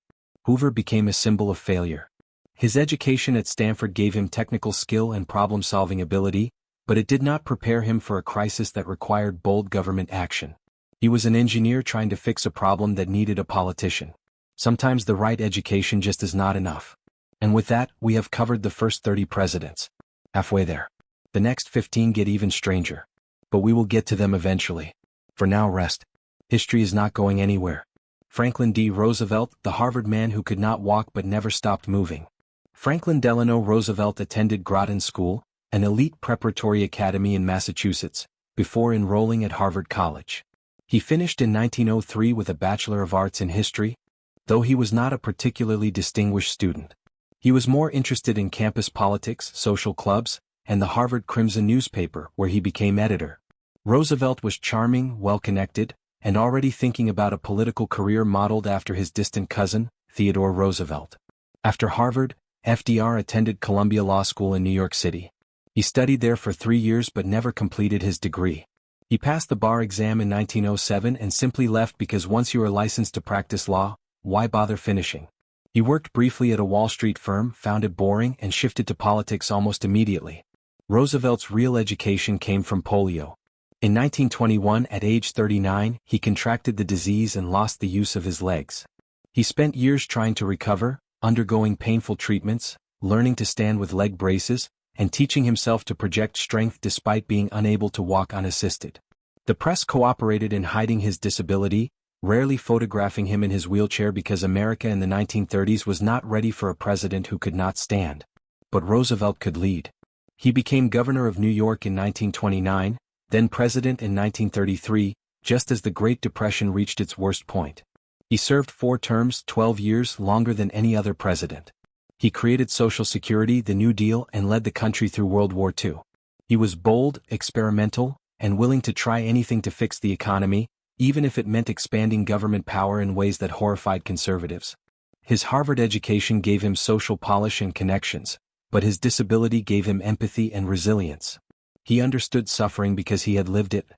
Hoover became a symbol of failure. His education at Stanford gave him technical skill and problem-solving ability, but it did not prepare him for a crisis that required bold government action. He was an engineer trying to fix a problem that needed a politician. Sometimes the right education just is not enough. And with that, we have covered the first 30 presidents. Halfway there. The next 15 get even stranger. But we will get to them eventually. For now, rest. History is not going anywhere. Franklin D. Roosevelt, the Harvard man who could not walk but never stopped moving. Franklin Delano Roosevelt attended Groton School, an elite preparatory academy in Massachusetts, before enrolling at Harvard College. He finished in 1903 with a Bachelor of Arts in History, though he was not a particularly distinguished student. He was more interested in campus politics, social clubs, and the Harvard Crimson newspaper, where he became editor. Roosevelt was charming, well-connected, and already thinking about a political career modeled after his distant cousin, Theodore Roosevelt. After Harvard, FDR attended Columbia Law School in New York City. He studied there for 3 years but never completed his degree. He passed the bar exam in 1907 and simply left because once you are licensed to practice law, why bother finishing? He worked briefly at a Wall Street firm, found it boring, and shifted to politics almost immediately. Roosevelt's real education came from polio. In 1921, at age 39, he contracted the disease and lost the use of his legs. He spent years trying to recover, undergoing painful treatments, learning to stand with leg braces, and teaching himself to project strength despite being unable to walk unassisted. The press cooperated in hiding his disability, rarely photographing him in his wheelchair because America in the 1930s was not ready for a president who could not stand. But Roosevelt could lead. He became governor of New York in 1929, then president in 1933, just as the Great Depression reached its worst point. He served 4 terms, 12 years, longer than any other president. He created Social Security, the New Deal, and led the country through World War II. He was bold, experimental, and willing to try anything to fix the economy, even if it meant expanding government power in ways that horrified conservatives. His Harvard education gave him social polish and connections, but his disability gave him empathy and resilience. He understood suffering because he had lived it.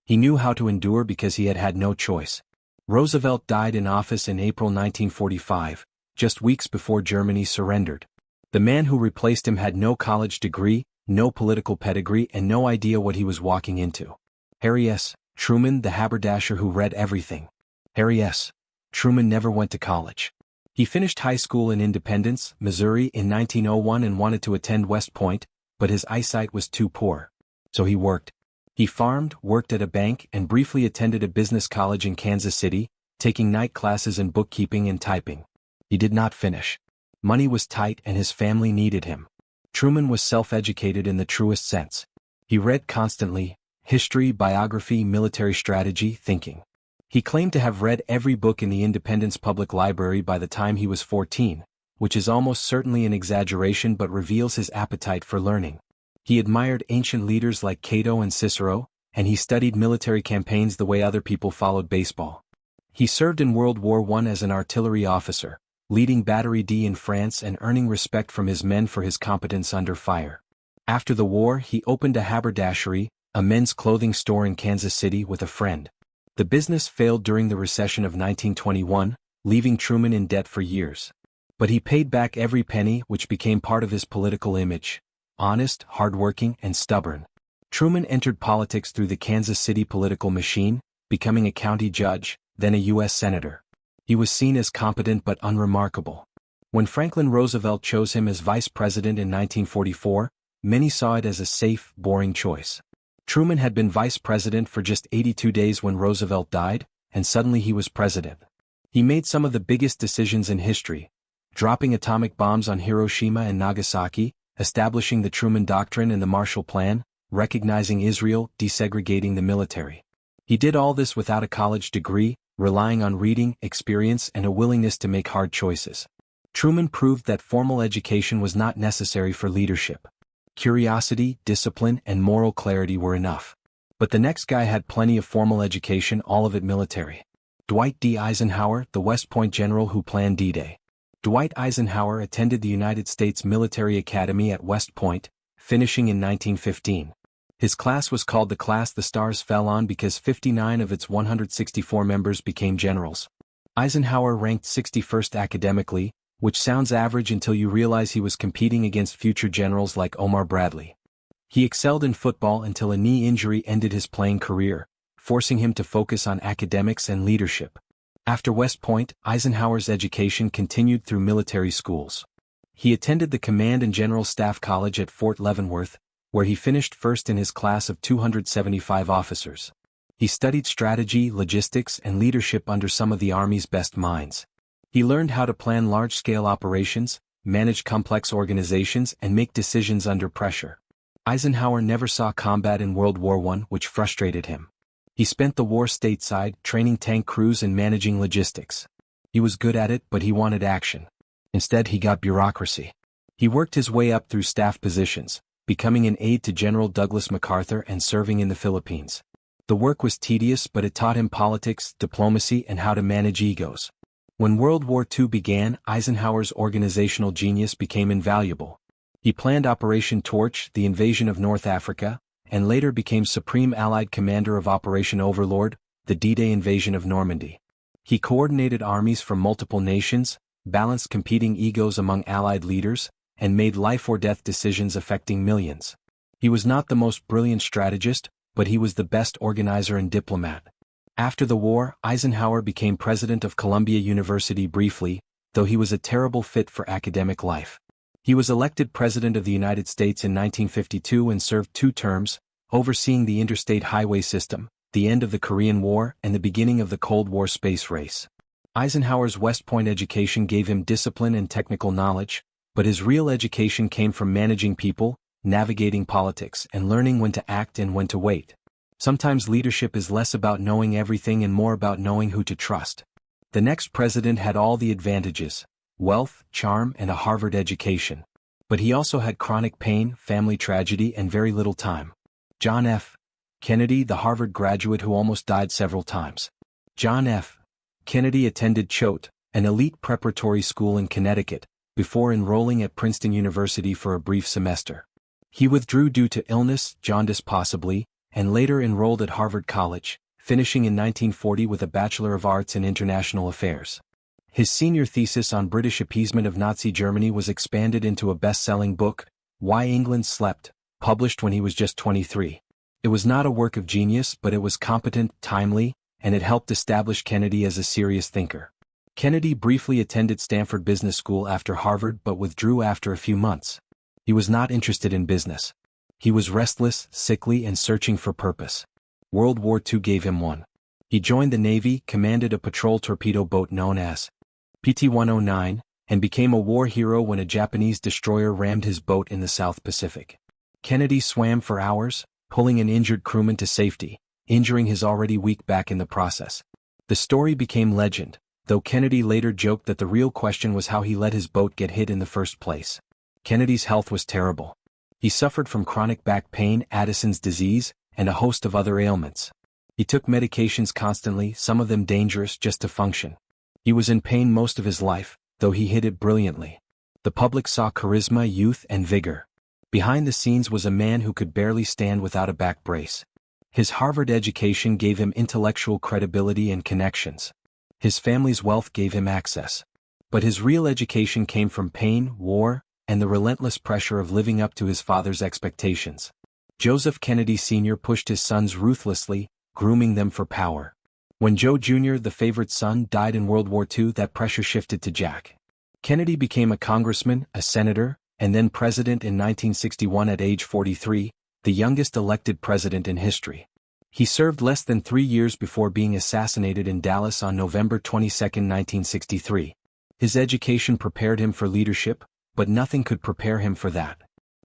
He knew how to endure because he had had no choice. Roosevelt died in office in April 1945, just weeks before Germany surrendered. The man who replaced him had no college degree, no political pedigree, and no idea what he was walking into. Harry S. Truman, the haberdasher who read everything. Harry S. Truman never went to college. He finished high school in Independence, Missouri in 1901 and wanted to attend West Point, but his eyesight was too poor. So he worked. He farmed, worked at a bank, and briefly attended a business college in Kansas City, taking night classes in bookkeeping and typing. He did not finish. Money was tight and his family needed him. Truman was self-educated in the truest sense. He read constantly, history, biography, military strategy, thinking. He claimed to have read every book in the Independence Public Library by the time he was 14, which is almost certainly an exaggeration but reveals his appetite for learning. He admired ancient leaders like Cato and Cicero, and he studied military campaigns the way other people followed baseball. He served in World War I as an artillery officer, leading Battery D in France and earning respect from his men for his competence under fire. After the war, he opened a haberdashery, a men's clothing store in Kansas City with a friend. The business failed during the recession of 1921, leaving Truman in debt for years. But he paid back every penny, which became part of his political image: honest, hardworking, and stubborn. Truman entered politics through the Kansas City political machine, becoming a county judge, then a U.S. senator. He was seen as competent but unremarkable. When Franklin Roosevelt chose him as vice president in 1944, many saw it as a safe, boring choice. Truman had been vice president for just 82 days when Roosevelt died, and suddenly he was president. He made some of the biggest decisions in history, dropping atomic bombs on Hiroshima and Nagasaki, establishing the Truman Doctrine and the Marshall Plan, recognizing Israel, desegregating the military. He did all this without a college degree, relying on reading, experience, and a willingness to make hard choices. Truman proved that formal education was not necessary for leadership. Curiosity, discipline, and moral clarity were enough. But the next guy had plenty of formal education, all of it military. Dwight D. Eisenhower, the West Point general who planned D-Day. Dwight Eisenhower attended the United States Military Academy at West Point, finishing in 1915. His class was called the class the stars fell on because 59 of its 164 members became generals. Eisenhower ranked 61st academically, which sounds average until you realize he was competing against future generals like Omar Bradley. He excelled in football until a knee injury ended his playing career, forcing him to focus on academics and leadership. After West Point, Eisenhower's education continued through military schools. He attended the Command and General Staff College at Fort Leavenworth, where he finished first in his class of 275 officers. He studied strategy, logistics, and leadership under some of the Army's best minds. He learned how to plan large-scale operations, manage complex organizations, and make decisions under pressure. Eisenhower never saw combat in World War I, which frustrated him. He spent the war stateside, training tank crews and managing logistics. He was good at it, but he wanted action. Instead, he got bureaucracy. He worked his way up through staff positions, becoming an aide to General Douglas MacArthur and serving in the Philippines. The work was tedious, but it taught him politics, diplomacy, and how to manage egos. When World War II began, Eisenhower's organizational genius became invaluable. He planned Operation Torch, the invasion of North Africa, and later became Supreme Allied Commander of Operation Overlord, the D-Day invasion of Normandy. He coordinated armies from multiple nations, balanced competing egos among Allied leaders, and made life-or-death decisions affecting millions. He was not the most brilliant strategist, but he was the best organizer and diplomat. After the war, Eisenhower became president of Columbia University briefly, though he was a terrible fit for academic life. He was elected President of the United States in 1952 and served 2 terms, overseeing the interstate highway system, the end of the Korean War, and the beginning of the Cold War space race. Eisenhower's West Point education gave him discipline and technical knowledge, but his real education came from managing people, navigating politics, and learning when to act and when to wait. Sometimes leadership is less about knowing everything and more about knowing who to trust. The next president had all the advantages: wealth, charm, and a Harvard education. But he also had chronic pain, family tragedy, and very little time. John F. Kennedy, the Harvard graduate who almost died several times. John F. Kennedy attended Choate, an elite preparatory school in Connecticut, before enrolling at Princeton University for a brief semester. He withdrew due to illness, jaundice possibly, and later enrolled at Harvard College, finishing in 1940 with a Bachelor of Arts in International Affairs. His senior thesis on British appeasement of Nazi Germany was expanded into a best-selling book, Why England Slept, published when he was just 23. It was not a work of genius, but it was competent, timely, and it helped establish Kennedy as a serious thinker. Kennedy briefly attended Stanford Business School after Harvard but withdrew after a few months. He was not interested in business. He was restless, sickly, and searching for purpose. World War II gave him one. He joined the Navy, commanded a patrol torpedo boat known as PT-109, and became a war hero when a Japanese destroyer rammed his boat in the South Pacific. Kennedy swam for hours, pulling an injured crewman to safety, injuring his already weak back in the process. The story became legend, though Kennedy later joked that the real question was how he let his boat get hit in the first place. Kennedy's health was terrible. He suffered from chronic back pain, Addison's disease, and a host of other ailments. He took medications constantly, some of them dangerous, just to function. He was in pain most of his life, though he hid it brilliantly. The public saw charisma, youth, and vigor. Behind the scenes was a man who could barely stand without a back brace. His Harvard education gave him intellectual credibility and connections. His family's wealth gave him access. But his real education came from pain, war, and the relentless pressure of living up to his father's expectations. Joseph Kennedy Sr. pushed his sons ruthlessly, grooming them for power. When Joe Jr., the favorite son, died in World War II, that pressure shifted to Jack. Kennedy became a congressman, a senator, and then president in 1961 at age 43, the youngest elected president in history. He served less than 3 years before being assassinated in Dallas on November 22, 1963. His education prepared him for leadership, but nothing could prepare him for that.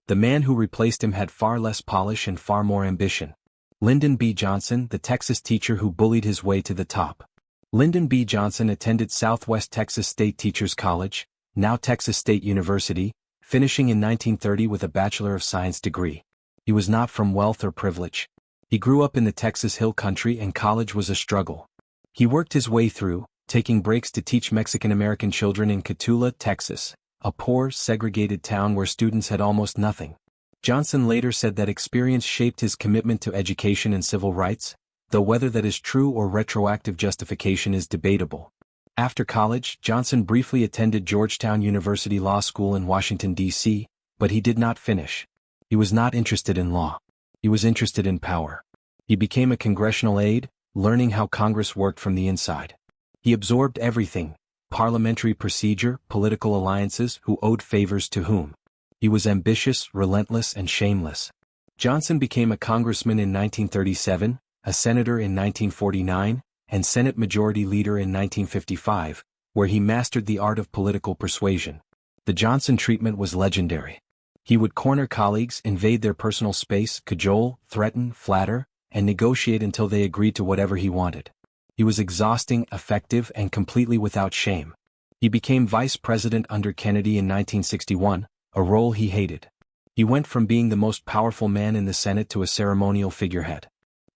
The man who replaced him had far less polish and far more ambition. Lyndon B. Johnson, the Texas teacher who bullied his way to the top. Lyndon B. Johnson attended Southwest Texas State Teachers College, now Texas State University, finishing in 1930 with a Bachelor of Science degree. He was not from wealth or privilege. He grew up in the Texas Hill Country and college was a struggle. He worked his way through, taking breaks to teach Mexican-American children in Cotulla, Texas, a poor, segregated town where students had almost nothing. Johnson later said that experience shaped his commitment to education and civil rights, though whether that is true or retroactive justification is debatable. After college, Johnson briefly attended Georgetown University Law School in Washington, D.C., but he did not finish. He was not interested in law. He was interested in power. He became a congressional aide, learning how Congress worked from the inside. He absorbed everything: parliamentary procedure, political alliances, who owed favors to whom. He was ambitious, relentless, and shameless. Johnson became a congressman in 1937, a senator in 1949, and Senate Majority Leader in 1955, where he mastered the art of political persuasion. The Johnson treatment was legendary. He would corner colleagues, invade their personal space, cajole, threaten, flatter, and negotiate until they agreed to whatever he wanted. He was exhausting, effective, and completely without shame. He became vice president under Kennedy in 1961, a role he hated. He went from being the most powerful man in the Senate to a ceremonial figurehead.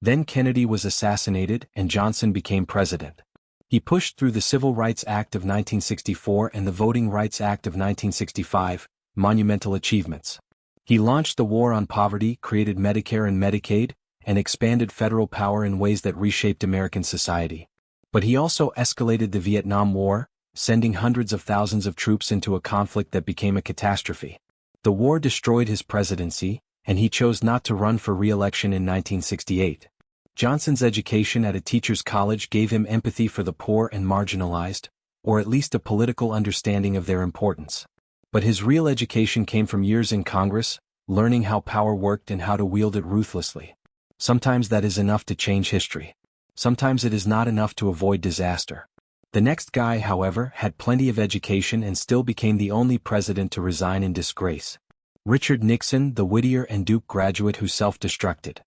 Then Kennedy was assassinated and Johnson became president. He pushed through the Civil Rights Act of 1964 and the Voting Rights Act of 1965, monumental achievements. He launched the war on poverty, created Medicare and Medicaid, and expanded federal power in ways that reshaped American society. But he also escalated the Vietnam War, sending hundreds of thousands of troops into a conflict that became a catastrophe. The war destroyed his presidency, and he chose not to run for re-election in 1968. Johnson's education at a teacher's college gave him empathy for the poor and marginalized, or at least a political understanding of their importance. But his real education came from years in Congress, learning how power worked and how to wield it ruthlessly. Sometimes that is enough to change history. Sometimes it is not enough to avoid disaster. The next guy, however, had plenty of education and still became the only president to resign in disgrace. Richard Nixon, the Whittier and Duke graduate who self-destructed.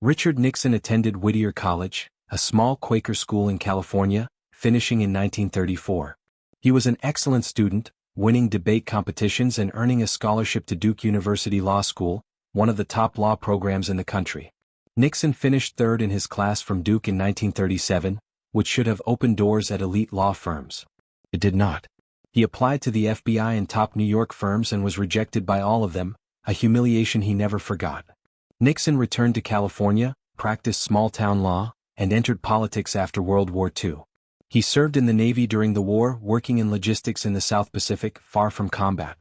Richard Nixon attended Whittier College, a small Quaker school in California, finishing in 1934. He was an excellent student, winning debate competitions and earning a scholarship to Duke University Law School, one of the top law programs in the country. Nixon finished third in his class from Duke in 1937, which should have opened doors at elite law firms. It did not. He applied to the FBI and top New York firms and was rejected by all of them, a humiliation he never forgot. Nixon returned to California, practiced small-town law, and entered politics after World War II. He served in the Navy during the war, working in logistics in the South Pacific, far from combat.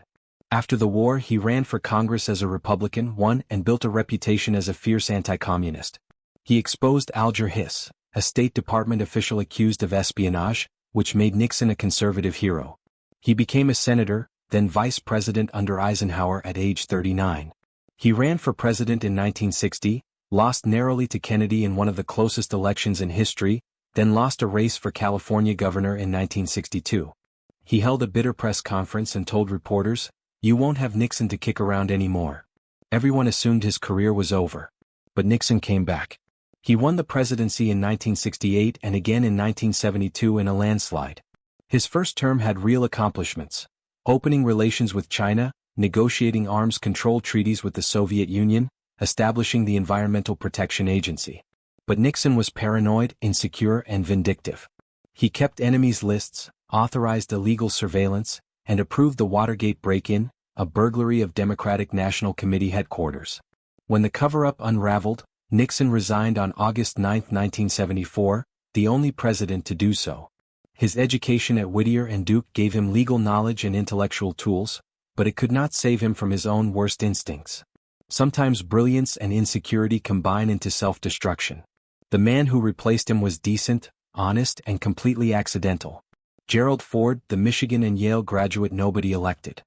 After the war, he ran for Congress as a Republican, won, and built a reputation as a fierce anti-communist. He exposed Alger Hiss, a State Department official accused of espionage, which made Nixon a conservative hero. He became a senator, then vice president under Eisenhower at age 39. He ran for president in 1960, lost narrowly to Kennedy in one of the closest elections in history, then lost a race for California governor in 1962. He held a bitter press conference and told reporters, "You won't have Nixon to kick around anymore." Everyone assumed his career was over. But Nixon came back. He won the presidency in 1968 and again in 1972 in a landslide. His first term had real accomplishments: opening relations with China, negotiating arms control treaties with the Soviet Union, establishing the Environmental Protection Agency. But Nixon was paranoid, insecure, and vindictive. He kept enemies lists, authorized illegal surveillance, and approved the Watergate break-in, a burglary of Democratic National Committee headquarters. When the cover-up unraveled, Nixon resigned on August 9, 1974, the only president to do so. His education at Whittier and Duke gave him legal knowledge and intellectual tools, but it could not save him from his own worst instincts. Sometimes brilliance and insecurity combine into self-destruction. The man who replaced him was decent, honest, and completely accidental. Gerald Ford, the Michigan and Yale graduate nobody elected.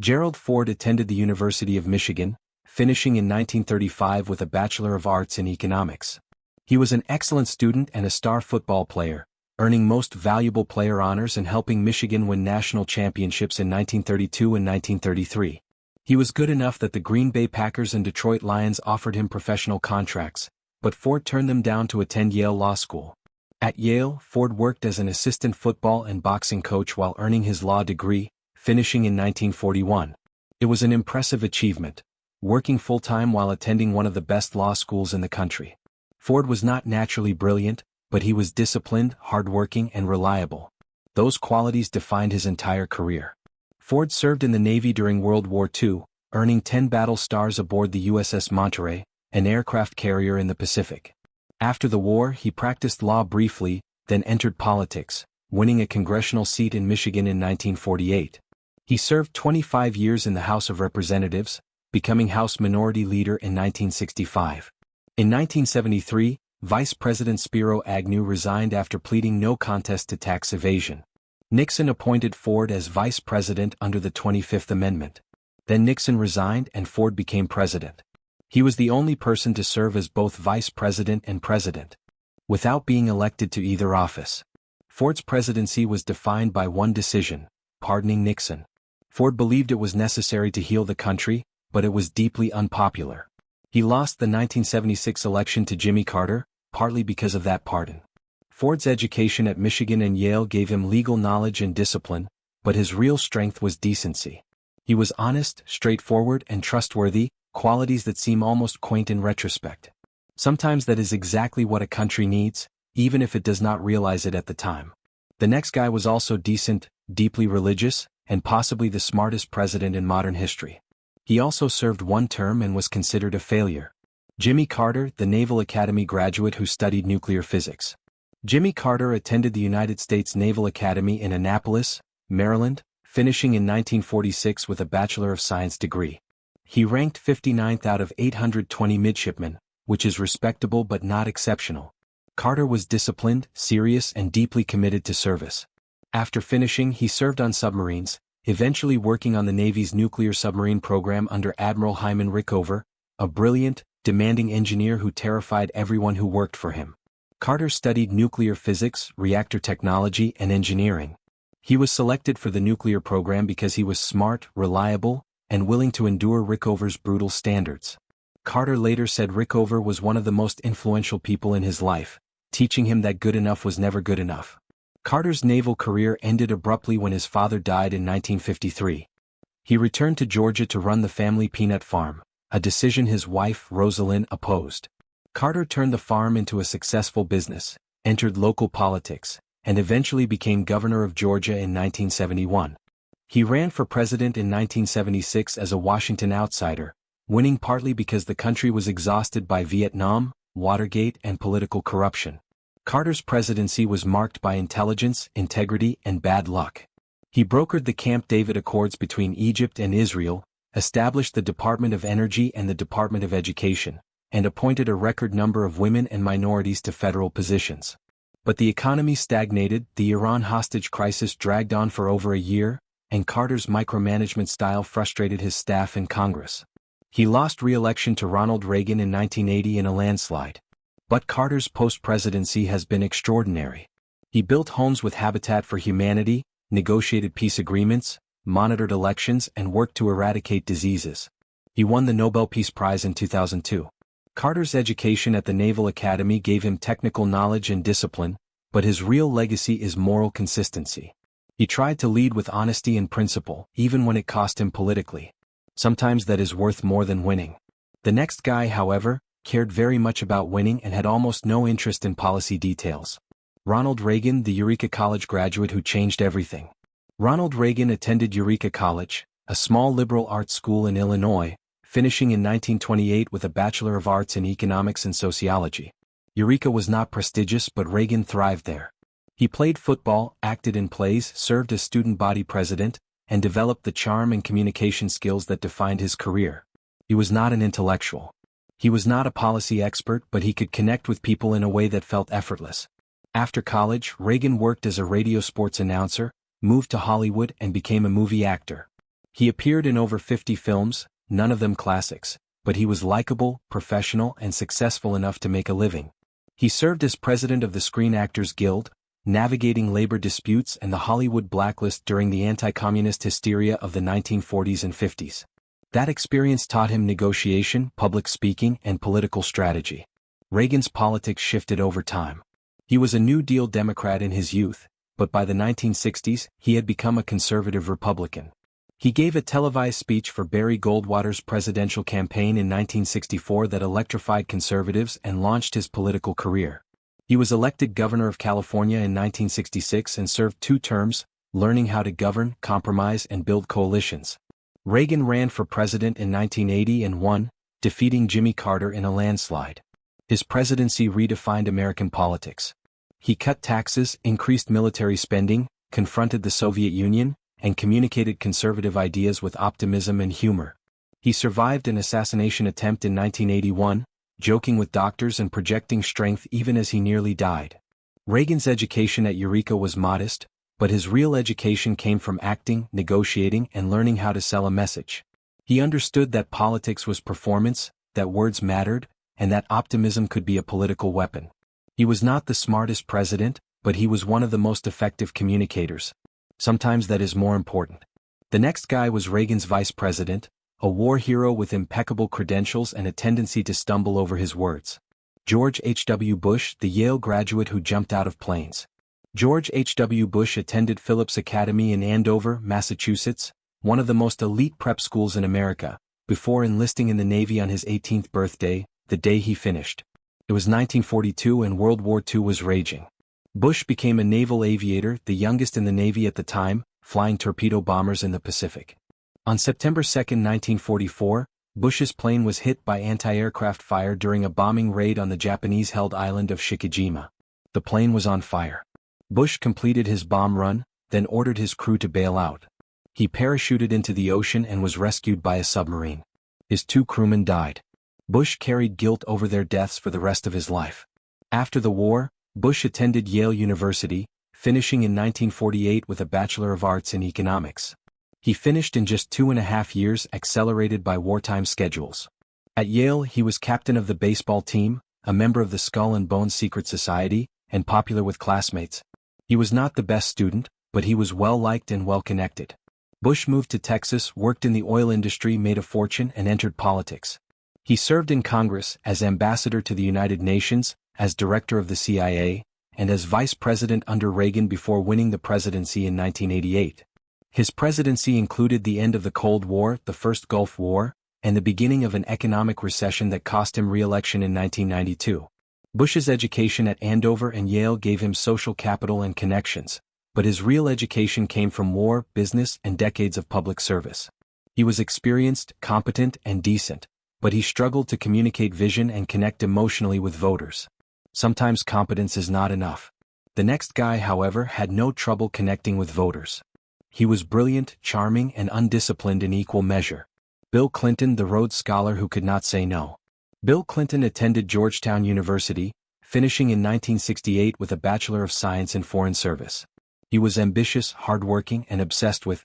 Gerald Ford attended the University of Michigan, finishing in 1935 with a Bachelor of Arts in Economics. He was an excellent student and a star football player, earning Most Valuable Player honors and helping Michigan win national championships in 1932 and 1933. He was good enough that the Green Bay Packers and Detroit Lions offered him professional contracts, but Ford turned them down to attend Yale Law School. At Yale, Ford worked as an assistant football and boxing coach while earning his law degree, finishing in 1941. It was an impressive achievement, working full-time while attending one of the best law schools in the country. Ford was not naturally brilliant, but he was disciplined, hardworking, and reliable. Those qualities defined his entire career. Ford served in the Navy during World War II, earning 10 battle stars aboard the USS Monterey, an aircraft carrier in the Pacific. After the war, he practiced law briefly, then entered politics, winning a congressional seat in Michigan in 1948. He served 25 years in the House of Representatives, becoming House Minority Leader in 1965. In 1973, Vice President Spiro Agnew resigned after pleading no contest to tax evasion. Nixon appointed Ford as vice president under the 25th Amendment. Then Nixon resigned and Ford became president. He was the only person to serve as both vice president and president, without being elected to either office. Ford's presidency was defined by one decision: pardoning Nixon. Ford believed it was necessary to heal the country, but it was deeply unpopular. He lost the 1976 election to Jimmy Carter, partly because of that pardon. Ford's education at Michigan and Yale gave him legal knowledge and discipline, but his real strength was decency. He was honest, straightforward, and trustworthy, qualities that seem almost quaint in retrospect. Sometimes that is exactly what a country needs, even if it does not realize it at the time. The next guy was also decent, deeply religious, and possibly the smartest president in modern history. He also served one term and was considered a failure. Jimmy Carter, the Naval Academy graduate who studied nuclear physics. Jimmy Carter attended the United States Naval Academy in Annapolis, Maryland, finishing in 1946 with a Bachelor of Science degree. He ranked 59th out of 820 midshipmen, which is respectable but not exceptional. Carter was disciplined, serious, and deeply committed to service. After finishing, he served on submarines, eventually working on the Navy's nuclear submarine program under Admiral Hyman Rickover, a brilliant, demanding engineer who terrified everyone who worked for him. Carter studied nuclear physics, reactor technology, and engineering. He was selected for the nuclear program because he was smart, reliable, and willing to endure Rickover's brutal standards. Carter later said Rickover was one of the most influential people in his life, teaching him that good enough was never good enough. Carter's naval career ended abruptly when his father died in 1953. He returned to Georgia to run the family peanut farm, a decision his wife, Rosalind, opposed. Carter turned the farm into a successful business, entered local politics, and eventually became governor of Georgia in 1971. He ran for president in 1976 as a Washington outsider, winning partly because the country was exhausted by Vietnam, Watergate, and political corruption. Carter's presidency was marked by intelligence, integrity, and bad luck. He brokered the Camp David Accords between Egypt and Israel, established the Department of Energy and the Department of Education, and appointed a record number of women and minorities to federal positions. But the economy stagnated, the Iran hostage crisis dragged on for over a year, and Carter's micromanagement style frustrated his staff in Congress. He lost re-election to Ronald Reagan in 1980 in a landslide. But Carter's post-presidency has been extraordinary. He built homes with Habitat for Humanity, negotiated peace agreements, monitored elections, and worked to eradicate diseases. He won the Nobel Peace Prize in 2002. Carter's education at the Naval Academy gave him technical knowledge and discipline, but his real legacy is moral consistency. He tried to lead with honesty and principle, even when it cost him politically. Sometimes that is worth more than winning. The next guy, however, cared very much about winning and had almost no interest in policy details. Ronald Reagan, the Eureka College graduate who changed everything. Ronald Reagan attended Eureka College, a small liberal arts school in Illinois, finishing in 1928 with a Bachelor of Arts in Economics and Sociology. Eureka was not prestigious, but Reagan thrived there. He played football, acted in plays, served as student body president, and developed the charm and communication skills that defined his career. He was not an intellectual. He was not a policy expert, but he could connect with people in a way that felt effortless. After college, Reagan worked as a radio sports announcer, moved to Hollywood, and became a movie actor. He appeared in over 50 films, none of them classics, but he was likable, professional, and successful enough to make a living. He served as president of the Screen Actors Guild, navigating labor disputes and the Hollywood blacklist during the anti-communist hysteria of the 1940s and 50s. That experience taught him negotiation, public speaking, and political strategy. Reagan's politics shifted over time. He was a New Deal Democrat in his youth, but by the 1960s, he had become a conservative Republican. He gave a televised speech for Barry Goldwater's presidential campaign in 1964 that electrified conservatives and launched his political career. He was elected governor of California in 1966 and served 2 terms, learning how to govern, compromise, and build coalitions. Reagan ran for president in 1980 and won, defeating Jimmy Carter in a landslide. His presidency redefined American politics. He cut taxes, increased military spending, confronted the Soviet Union, and communicated conservative ideas with optimism and humor. He survived an assassination attempt in 1981, joking with doctors and projecting strength even as he nearly died. Reagan's education at Eureka was modest, but his real education came from acting, negotiating, and learning how to sell a message. He understood that politics was performance, that words mattered, and that optimism could be a political weapon. He was not the smartest president, but he was one of the most effective communicators. Sometimes that is more important. The next guy was Reagan's vice president, a war hero with impeccable credentials and a tendency to stumble over his words. George H.W. Bush, the Yale graduate who jumped out of planes. George H.W. Bush attended Phillips Academy in Andover, Massachusetts, one of the most elite prep schools in America, before enlisting in the Navy on his 18th birthday, the day he finished. It was 1942 and World War II was raging. Bush became a naval aviator, the youngest in the Navy at the time, flying torpedo bombers in the Pacific. On September 2, 1944, Bush's plane was hit by anti-aircraft fire during a bombing raid on the Japanese-held island of Shikijima. The plane was on fire. Bush completed his bomb run, then ordered his crew to bail out. He parachuted into the ocean and was rescued by a submarine. His 2 crewmen died. Bush carried guilt over their deaths for the rest of his life. After the war, Bush attended Yale University, finishing in 1948 with a Bachelor of Arts in Economics. He finished in just 2.5 years, accelerated by wartime schedules. At Yale, he was captain of the baseball team, a member of the Skull and Bones Secret Society, and popular with classmates. He was not the best student, but he was well-liked and well-connected. Bush moved to Texas, worked in the oil industry, made a fortune, and entered politics. He served in Congress as ambassador to the United Nations, as director of the CIA, and as vice president under Reagan before winning the presidency in 1988. His presidency included the end of the Cold War, the first Gulf War, and the beginning of an economic recession that cost him re-election in 1992. Bush's education at Andover and Yale gave him social capital and connections, but his real education came from war, business, and decades of public service. He was experienced, competent, and decent, but he struggled to communicate vision and connect emotionally with voters. Sometimes competence is not enough. The next guy, however, had no trouble connecting with voters. He was brilliant, charming, and undisciplined in equal measure. Bill Clinton, the Rhodes Scholar who could not say no. Bill Clinton attended Georgetown University, finishing in 1968 with a Bachelor of Science in Foreign Service. He was ambitious, hardworking, and obsessed with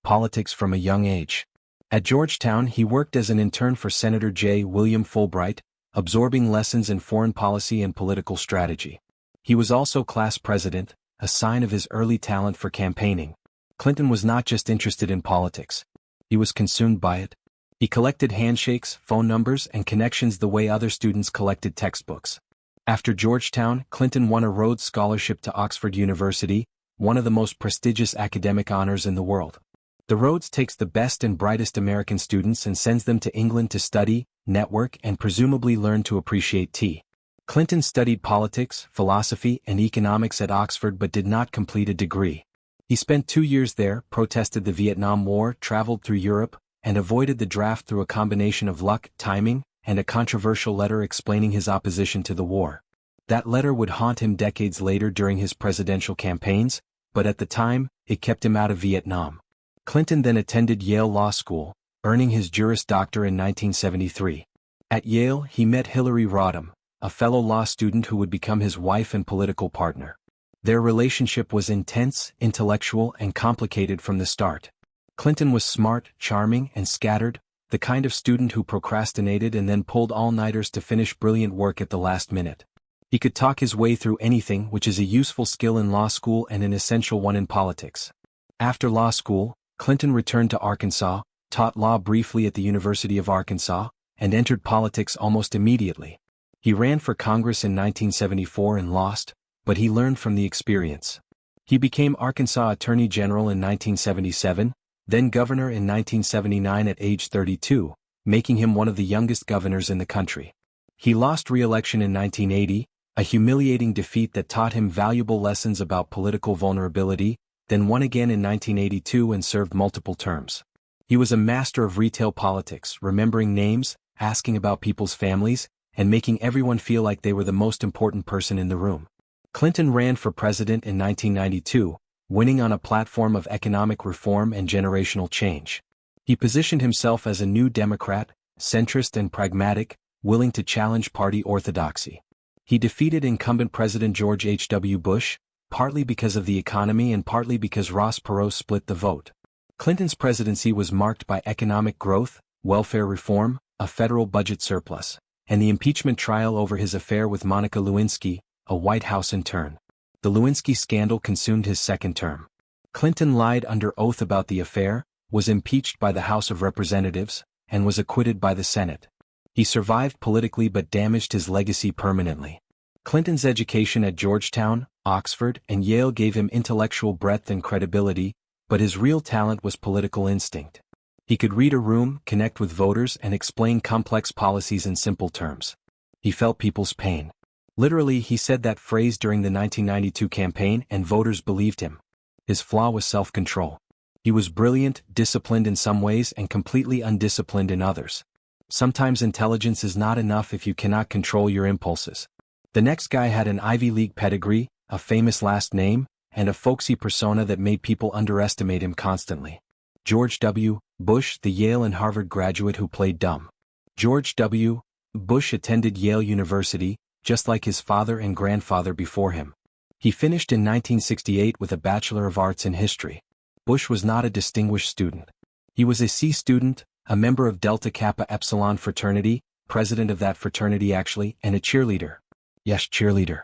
politics from a young age. At Georgetown, he worked as an intern for Senator J. William Fulbright, absorbing lessons in foreign policy and political strategy. He was also class president, a sign of his early talent for campaigning. Clinton was not just interested in politics. He was consumed by it. He collected handshakes, phone numbers, and connections the way other students collected textbooks. After Georgetown, Clinton won a Rhodes Scholarship to Oxford University, one of the most prestigious academic honors in the world. The Rhodes takes the best and brightest American students and sends them to England to study, network, and presumably learn to appreciate tea. Clinton studied politics, philosophy, and economics at Oxford but did not complete a degree. He spent 2 years there, protested the Vietnam War, traveled through Europe, and avoided the draft through a combination of luck, timing, and a controversial letter explaining his opposition to the war. That letter would haunt him decades later during his presidential campaigns, but at the time, it kept him out of Vietnam. Clinton then attended Yale Law School, earning his Juris Doctor in 1973. At Yale, he met Hillary Rodham, a fellow law student who would become his wife and political partner. Their relationship was intense, intellectual, and complicated from the start. Clinton was smart, charming, and scattered, the kind of student who procrastinated and then pulled all-nighters to finish brilliant work at the last minute. He could talk his way through anything, which is a useful skill in law school and an essential one in politics. After law school, Clinton returned to Arkansas, taught law briefly at the University of Arkansas, and entered politics almost immediately. He ran for Congress in 1974 and lost, but he learned from the experience. He became Arkansas Attorney General in 1977, then governor in 1979 at age 32, making him one of the youngest governors in the country. He lost re-election in 1980, a humiliating defeat that taught him valuable lessons about political vulnerability, then won again in 1982 and served multiple terms. He was a master of retail politics, remembering names, asking about people's families, and making everyone feel like they were the most important person in the room. Clinton ran for president in 1992, winning on a platform of economic reform and generational change. He positioned himself as a new Democrat, centrist and pragmatic, willing to challenge party orthodoxy. He defeated incumbent President George H.W. Bush, partly because of the economy and partly because Ross Perot split the vote. Clinton's presidency was marked by economic growth, welfare reform, a federal budget surplus, and the impeachment trial over his affair with Monica Lewinsky, a White House intern. The Lewinsky scandal consumed his second term. Clinton lied under oath about the affair, was impeached by the House of Representatives, and was acquitted by the Senate. He survived politically but damaged his legacy permanently. Clinton's education at Georgetown, Oxford, and Yale gave him intellectual breadth and credibility, but his real talent was political instinct. He could read a room, connect with voters, and explain complex policies in simple terms. He felt people's pain. Literally, he said that phrase during the 1992 campaign and voters believed him. His flaw was self-control. He was brilliant, disciplined in some ways and completely undisciplined in others. Sometimes intelligence is not enough if you cannot control your impulses. The next guy had an Ivy League pedigree, a famous last name, and a folksy persona that made people underestimate him constantly. George W. Bush, the Yale and Harvard graduate who played dumb. George W. Bush attended Yale University, just like his father and grandfather before him. He finished in 1968 with a Bachelor of Arts in History. Bush was not a distinguished student. He was a C student, a member of Delta Kappa Epsilon fraternity, president of that fraternity actually, and a cheerleader. Yes, cheerleader.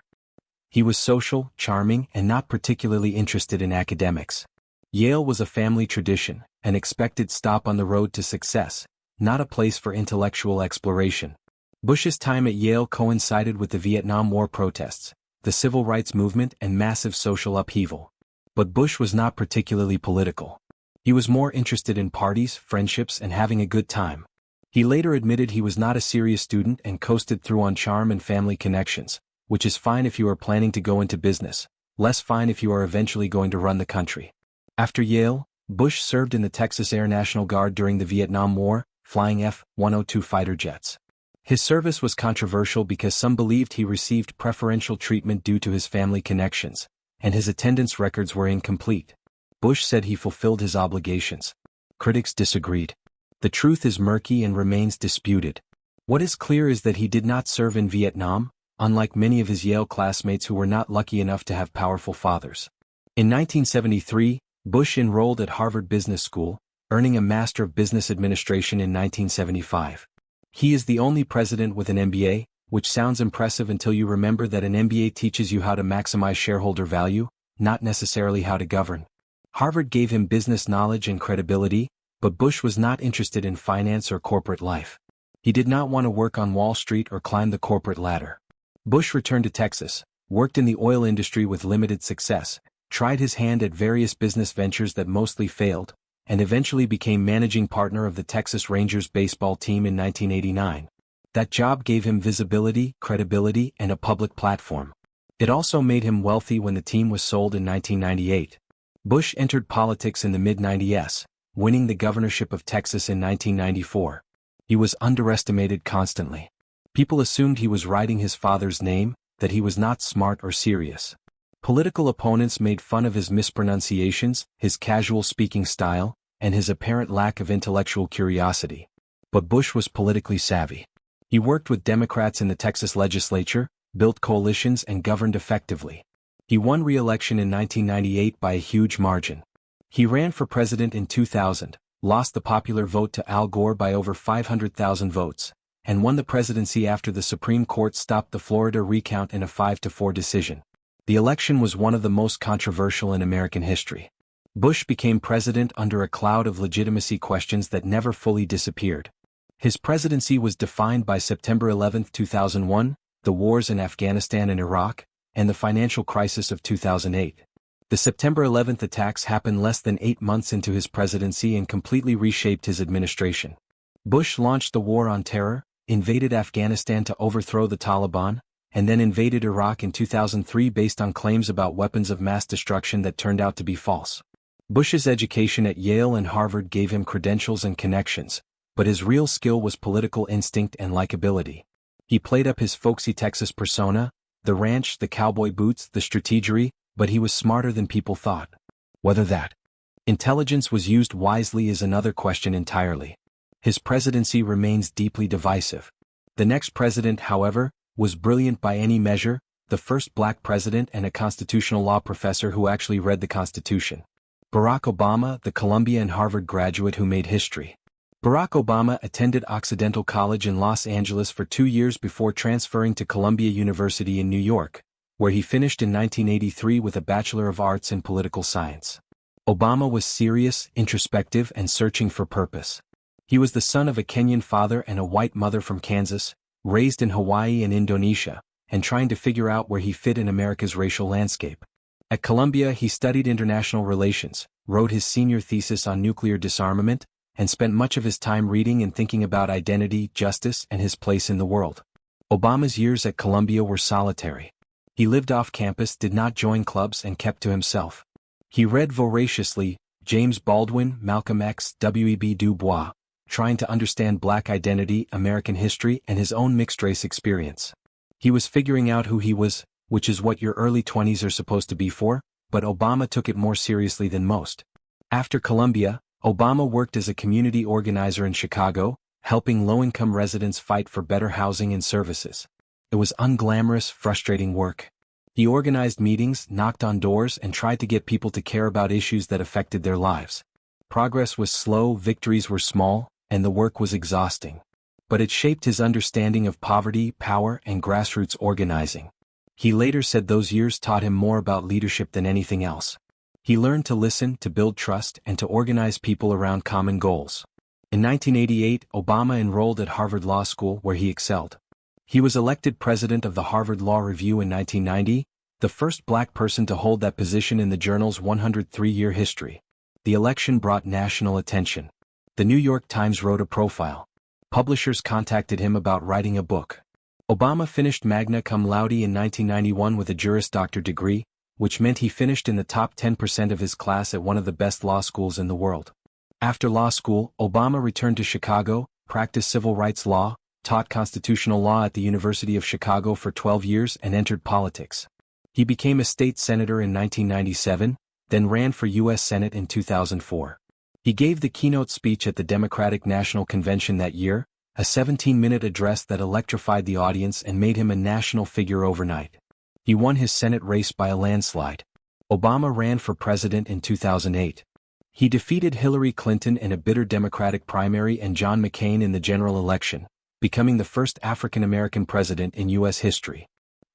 He was social, charming, and not particularly interested in academics. Yale was a family tradition, an expected stop on the road to success, not a place for intellectual exploration. Bush's time at Yale coincided with the Vietnam War protests, the civil rights movement, and massive social upheaval. But Bush was not particularly political. He was more interested in parties, friendships, and having a good time. He later admitted he was not a serious student and coasted through on charm and family connections, which is fine if you are planning to go into business, less fine if you are eventually going to run the country. After Yale, Bush served in the Texas Air National Guard during the Vietnam War, flying F-102 fighter jets. His service was controversial because some believed he received preferential treatment due to his family connections, and his attendance records were incomplete. Bush said he fulfilled his obligations. Critics disagreed. The truth is murky and remains disputed. What is clear is that he did not serve in Vietnam, unlike many of his Yale classmates who were not lucky enough to have powerful fathers. In 1973, Bush enrolled at Harvard Business School, earning a Master of Business Administration in 1975. He is the only president with an MBA, which sounds impressive until you remember that an MBA teaches you how to maximize shareholder value, not necessarily how to govern. Harvard gave him business knowledge and credibility, but Bush was not interested in finance or corporate life. He did not want to work on Wall Street or climb the corporate ladder. Bush returned to Texas, worked in the oil industry with limited success, tried his hand at various business ventures that mostly failed, and eventually became managing partner of the Texas Rangers baseball team in 1989. That job gave him visibility, credibility, and a public platform. It also made him wealthy when the team was sold in 1998. Bush entered politics in the mid-90s, winning the governorship of Texas in 1994. He was underestimated constantly. People assumed he was writing his father's name, that he was not smart or serious. Political opponents made fun of his mispronunciations, his casual speaking style, and his apparent lack of intellectual curiosity. But Bush was politically savvy. He worked with Democrats in the Texas legislature, built coalitions and governed effectively. He won re-election in 1998 by a huge margin. He ran for president in 2000, lost the popular vote to Al Gore by over 500,000 votes, and won the presidency after the Supreme Court stopped the Florida recount in a 5-4 decision. The election was one of the most controversial in American history. Bush became president under a cloud of legitimacy questions that never fully disappeared. His presidency was defined by September 11, 2001, the wars in Afghanistan and Iraq, and the financial crisis of 2008. The September 11th attacks happened less than 8 months into his presidency and completely reshaped his administration. Bush launched the War on Terror, invaded Afghanistan to overthrow the Taliban, and then invaded Iraq in 2003 based on claims about weapons of mass destruction that turned out to be false. Bush's education at Yale and Harvard gave him credentials and connections, but his real skill was political instinct and likability. He played up his folksy Texas persona, the ranch, the cowboy boots, the strategery, but he was smarter than people thought. Whether that intelligence was used wisely is another question entirely. His presidency remains deeply divisive. The next president, however, was brilliant by any measure, the first black president and a constitutional law professor who actually read the Constitution. Barack Obama, the Columbia and Harvard graduate who made history. Barack Obama attended Occidental College in Los Angeles for 2 years before transferring to Columbia University in New York, where he finished in 1983 with a Bachelor of Arts in Political Science. Obama was serious, introspective, and searching for purpose. He was the son of a Kenyan father and a white mother from Kansas, raised in Hawaii and Indonesia, and trying to figure out where he fit in America's racial landscape. At Columbia he studied international relations, wrote his senior thesis on nuclear disarmament, and spent much of his time reading and thinking about identity, justice, and his place in the world. Obama's years at Columbia were solitary. He lived off campus, did not join clubs, and kept to himself. He read voraciously, James Baldwin, Malcolm X, W.E.B. Du Bois, trying to understand black identity, American history, and his own mixed-race experience. He was figuring out who he was, which is what your early 20s are supposed to be for, but Obama took it more seriously than most. After Columbia, Obama worked as a community organizer in Chicago, helping low-income residents fight for better housing and services. It was unglamorous, frustrating work. He organized meetings, knocked on doors, and tried to get people to care about issues that affected their lives. Progress was slow, victories were small, and the work was exhausting. But it shaped his understanding of poverty, power, and grassroots organizing. He later said those years taught him more about leadership than anything else. He learned to listen, to build trust, and to organize people around common goals. In 1988, Obama enrolled at Harvard Law School, where he excelled. He was elected president of the Harvard Law Review in 1990, the first black person to hold that position in the journal's 103-year history. The election brought national attention. The New York Times wrote a profile. Publishers contacted him about writing a book. Obama finished magna cum laude in 1991 with a Juris Doctor degree, which meant he finished in the top 10% of his class at one of the best law schools in the world. After law school, Obama returned to Chicago, practiced civil rights law, taught constitutional law at the University of Chicago for 12 years and entered politics. He became a state senator in 1997, then ran for U.S. Senate in 2004. He gave the keynote speech at the Democratic National Convention that year, a 17-minute address that electrified the audience and made him a national figure overnight. He won his Senate race by a landslide. Obama ran for president in 2008. He defeated Hillary Clinton in a bitter Democratic primary and John McCain in the general election, becoming the first African-American president in U.S. history.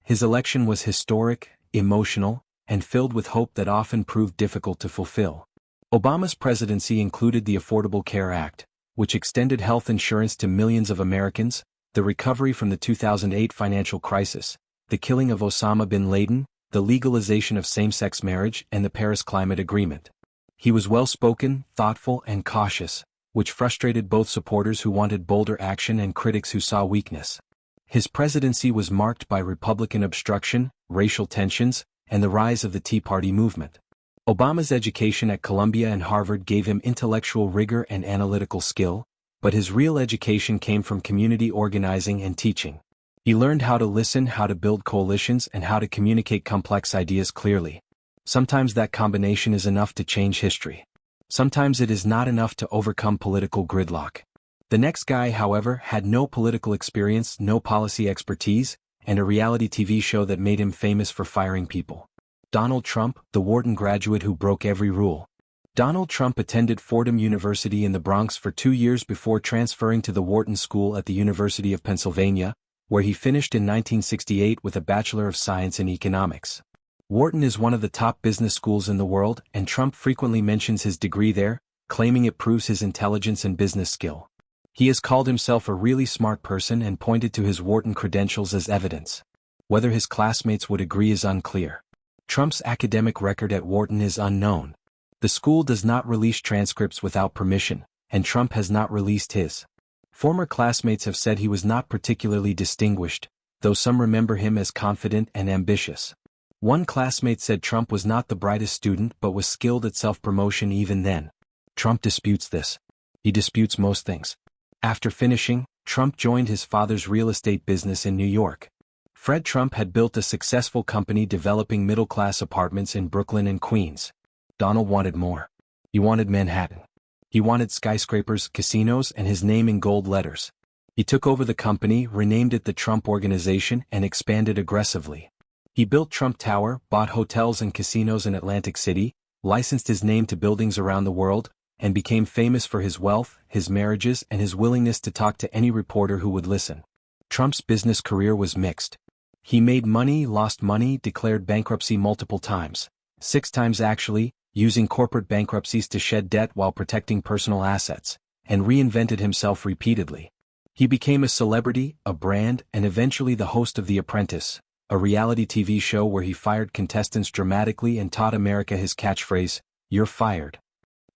His election was historic, emotional, and filled with hope that often proved difficult to fulfill. Obama's presidency included the Affordable Care Act, which extended health insurance to millions of Americans, the recovery from the 2008 financial crisis, the killing of Osama bin Laden, the legalization of same-sex marriage, and the Paris Climate Agreement. He was well-spoken, thoughtful, and cautious, which frustrated both supporters who wanted bolder action and critics who saw weakness. His presidency was marked by Republican obstruction, racial tensions, and the rise of the Tea Party movement. Obama's education at Columbia and Harvard gave him intellectual rigor and analytical skill, but his real education came from community organizing and teaching. He learned how to listen, how to build coalitions, and how to communicate complex ideas clearly. Sometimes that combination is enough to change history. Sometimes it is not enough to overcome political gridlock. The next guy, however, had no political experience, no policy expertise, and a reality TV show that made him famous for firing people. Donald Trump, the Wharton graduate who broke every rule. Donald Trump attended Fordham University in the Bronx for 2 years before transferring to the Wharton School at the University of Pennsylvania, where he finished in 1968 with a Bachelor of Science in Economics. Wharton is one of the top business schools in the world, and Trump frequently mentions his degree there, claiming it proves his intelligence and business skill. He has called himself a really smart person and pointed to his Wharton credentials as evidence. Whether his classmates would agree is unclear. Trump's academic record at Wharton is unknown. The school does not release transcripts without permission, and Trump has not released his. Former classmates have said he was not particularly distinguished, though some remember him as confident and ambitious. One classmate said Trump was not the brightest student but was skilled at self-promotion even then. Trump disputes this. He disputes most things. After finishing, Trump joined his father's real estate business in New York. Fred Trump had built a successful company developing middle-class apartments in Brooklyn and Queens. Donald wanted more. He wanted Manhattan. He wanted skyscrapers, casinos, and his name in gold letters. He took over the company, renamed it the Trump Organization, and expanded aggressively. He built Trump Tower, bought hotels and casinos in Atlantic City, licensed his name to buildings around the world, and became famous for his wealth, his marriages, and his willingness to talk to any reporter who would listen. Trump's business career was mixed. He made money, lost money, declared bankruptcy multiple times. 6 times actually, using corporate bankruptcies to shed debt while protecting personal assets, and reinvented himself repeatedly. He became a celebrity, a brand, and eventually the host of The Apprentice, a reality TV show where he fired contestants dramatically and taught America his catchphrase, "You're fired."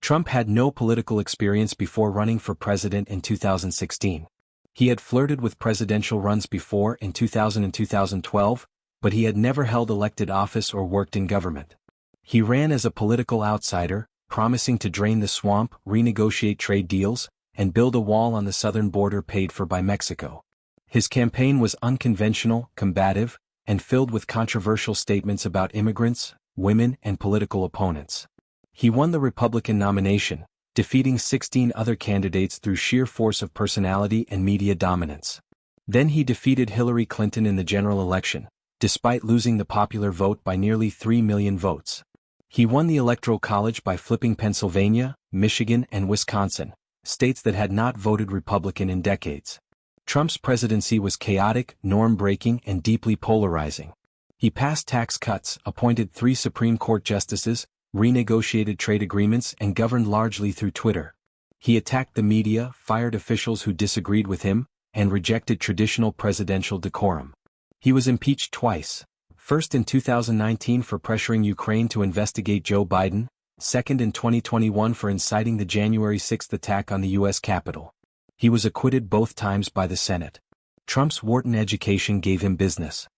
Trump had no political experience before running for president in 2016. He had flirted with presidential runs before in 2000 and 2012, but he had never held elected office or worked in government. He ran as a political outsider, promising to drain the swamp, renegotiate trade deals, and build a wall on the southern border paid for by Mexico. His campaign was unconventional, combative, and filled with controversial statements about immigrants, women, and political opponents. He won the Republican nomination, defeating 16 other candidates through sheer force of personality and media dominance. Then he defeated Hillary Clinton in the general election, despite losing the popular vote by nearly 3 million votes. He won the Electoral College by flipping Pennsylvania, Michigan, and Wisconsin, states that had not voted Republican in decades. Trump's presidency was chaotic, norm-breaking, and deeply polarizing. He passed tax cuts, appointed 3 Supreme Court justices, renegotiated trade agreements, and governed largely through Twitter. He attacked the media, fired officials who disagreed with him, and rejected traditional presidential decorum. He was impeached twice. First in 2019 for pressuring Ukraine to investigate Joe Biden, second in 2021 for inciting the January 6 attack on the U.S. Capitol. He was acquitted both times by the Senate. Trump's Wharton education gave him business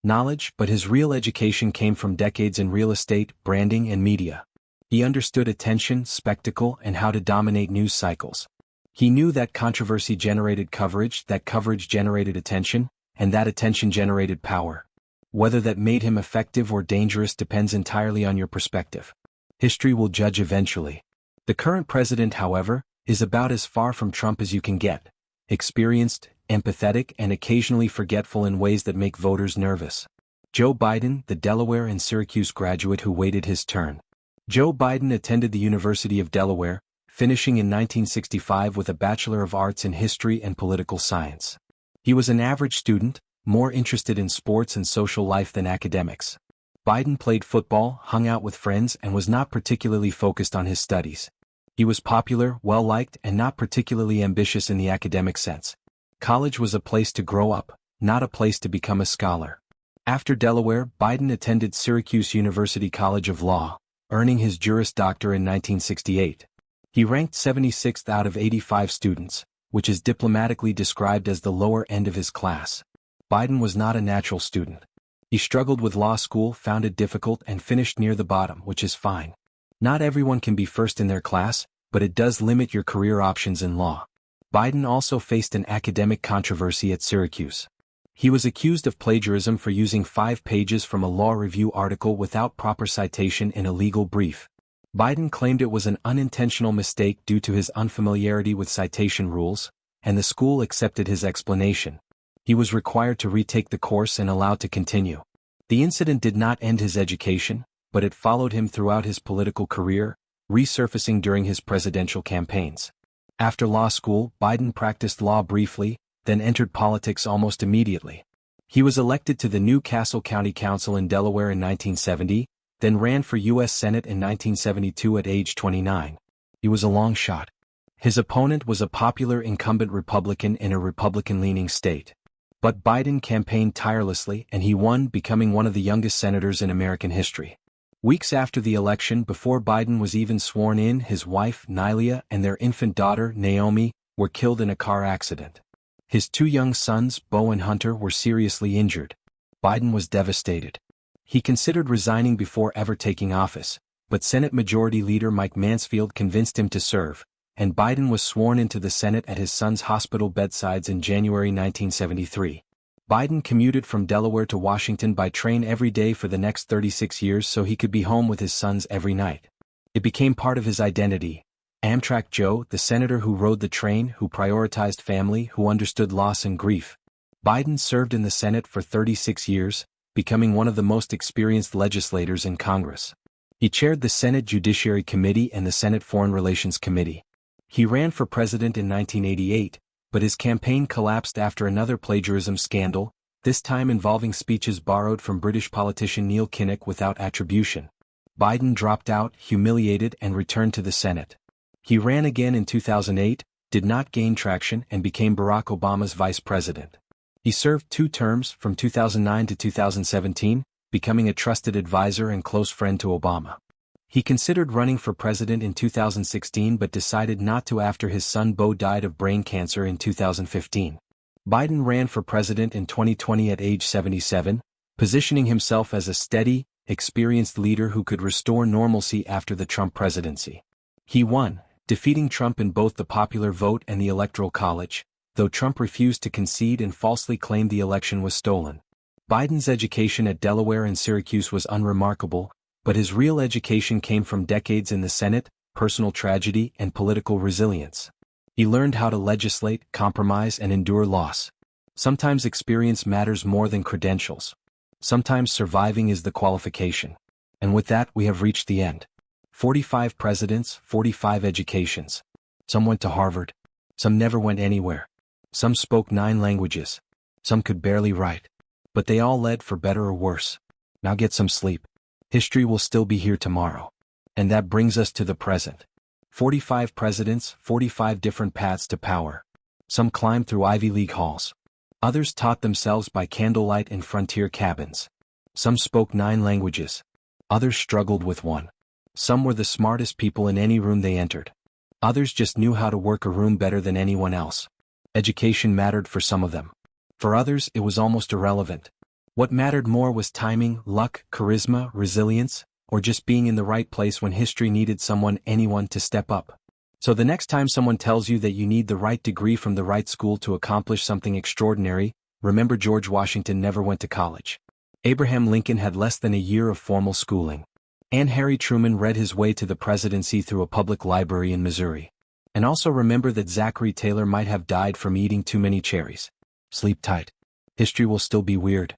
knowledge, but his real education came from decades in real estate, branding, and media. He understood attention, spectacle, and how to dominate news cycles. He knew that controversy generated coverage, that coverage generated attention, and that attention generated power. Whether that made him effective or dangerous depends entirely on your perspective. History will judge eventually. The current president, however, is about as far from Trump as you can get. Experienced, empathetic, and occasionally forgetful in ways that make voters nervous. Joe Biden, the Delaware and Syracuse graduate who waited his turn. Joe Biden attended the University of Delaware, finishing in 1965 with a Bachelor of Arts in History and Political Science. He was an average student, more interested in sports and social life than academics. Biden played football, hung out with friends, and was not particularly focused on his studies. He was popular, well-liked, and not particularly ambitious in the academic sense. College was a place to grow up, not a place to become a scholar. After Delaware, Biden attended Syracuse University College of Law, earning his Juris Doctor in 1968. He ranked 76th out of 85 students, which is diplomatically described as the lower end of his class. Biden was not a natural student. He struggled with law school, found it difficult, and finished near the bottom, which is fine. Not everyone can be first in their class, but it does limit your career options in law. Biden also faced an academic controversy at Syracuse. He was accused of plagiarism for using 5 pages from a law review article without proper citation in a legal brief. Biden claimed it was an unintentional mistake due to his unfamiliarity with citation rules, and the school accepted his explanation. He was required to retake the course and allowed to continue. The incident did not end his education, but it followed him throughout his political career, resurfacing during his presidential campaigns. After law school, Biden practiced law briefly, then entered politics almost immediately. He was elected to the New Castle County Council in Delaware in 1970, then ran for U.S. Senate in 1972 at age 29. He was a long shot. His opponent was a popular incumbent Republican in a Republican-leaning state. But Biden campaigned tirelessly and he won, becoming one of the youngest senators in American history. Weeks after the election, before Biden was even sworn in, his wife, Nylia, and their infant daughter, Naomi, were killed in a car accident. His 2 young sons, Beau and Hunter, were seriously injured. Biden was devastated. He considered resigning before ever taking office, but Senate Majority Leader Mike Mansfield convinced him to serve, and Biden was sworn into the Senate at his son's hospital bedsides in January 1973. Biden commuted from Delaware to Washington by train every day for the next 36 years so he could be home with his sons every night. It became part of his identity. Amtrak Joe, the senator who rode the train, who prioritized family, who understood loss and grief. Biden served in the Senate for 36 years, becoming one of the most experienced legislators in Congress. He chaired the Senate Judiciary Committee and the Senate Foreign Relations Committee. He ran for president in 1988, but his campaign collapsed after another plagiarism scandal, this time involving speeches borrowed from British politician Neil Kinnock without attribution. Biden dropped out, humiliated, and returned to the Senate. He ran again in 2008, did not gain traction, and became Barack Obama's vice president. He served 2 terms from 2009 to 2017, becoming a trusted advisor and close friend to Obama. He considered running for president in 2016 but decided not to after his son Beau died of brain cancer in 2015. Biden ran for president in 2020 at age 77, positioning himself as a steady, experienced leader who could restore normalcy after the Trump presidency. He won, defeating Trump in both the popular vote and the Electoral College, though Trump refused to concede and falsely claimed the election was stolen. Biden's education at Delaware and Syracuse was unremarkable, but his real education came from decades in the Senate, personal tragedy, and political resilience. He learned how to legislate, compromise, and endure loss. Sometimes experience matters more than credentials. Sometimes surviving is the qualification. And with that, we have reached the end. 45 presidents, 45 educations. Some went to Harvard. Some never went anywhere. Some spoke 9 languages. Some could barely write. But they all led for better or worse. Now get some sleep. History will still be here tomorrow. And that brings us to the present. 45 presidents, 45 different paths to power. Some climbed through Ivy League halls. Others taught themselves by candlelight in frontier cabins. Some spoke 9 languages. Others struggled with one. Some were the smartest people in any room they entered. Others just knew how to work a room better than anyone else. Education mattered for some of them. For others, it was almost irrelevant. What mattered more was timing, luck, charisma, resilience, or just being in the right place when history needed anyone to step up. So the next time someone tells you that you need the right degree from the right school to accomplish something extraordinary, remember George Washington never went to college. Abraham Lincoln had less than a year of formal schooling. And Harry Truman read his way to the presidency through a public library in Missouri. And also remember that Zachary Taylor might have died from eating too many cherries. Sleep tight. History will still be weird.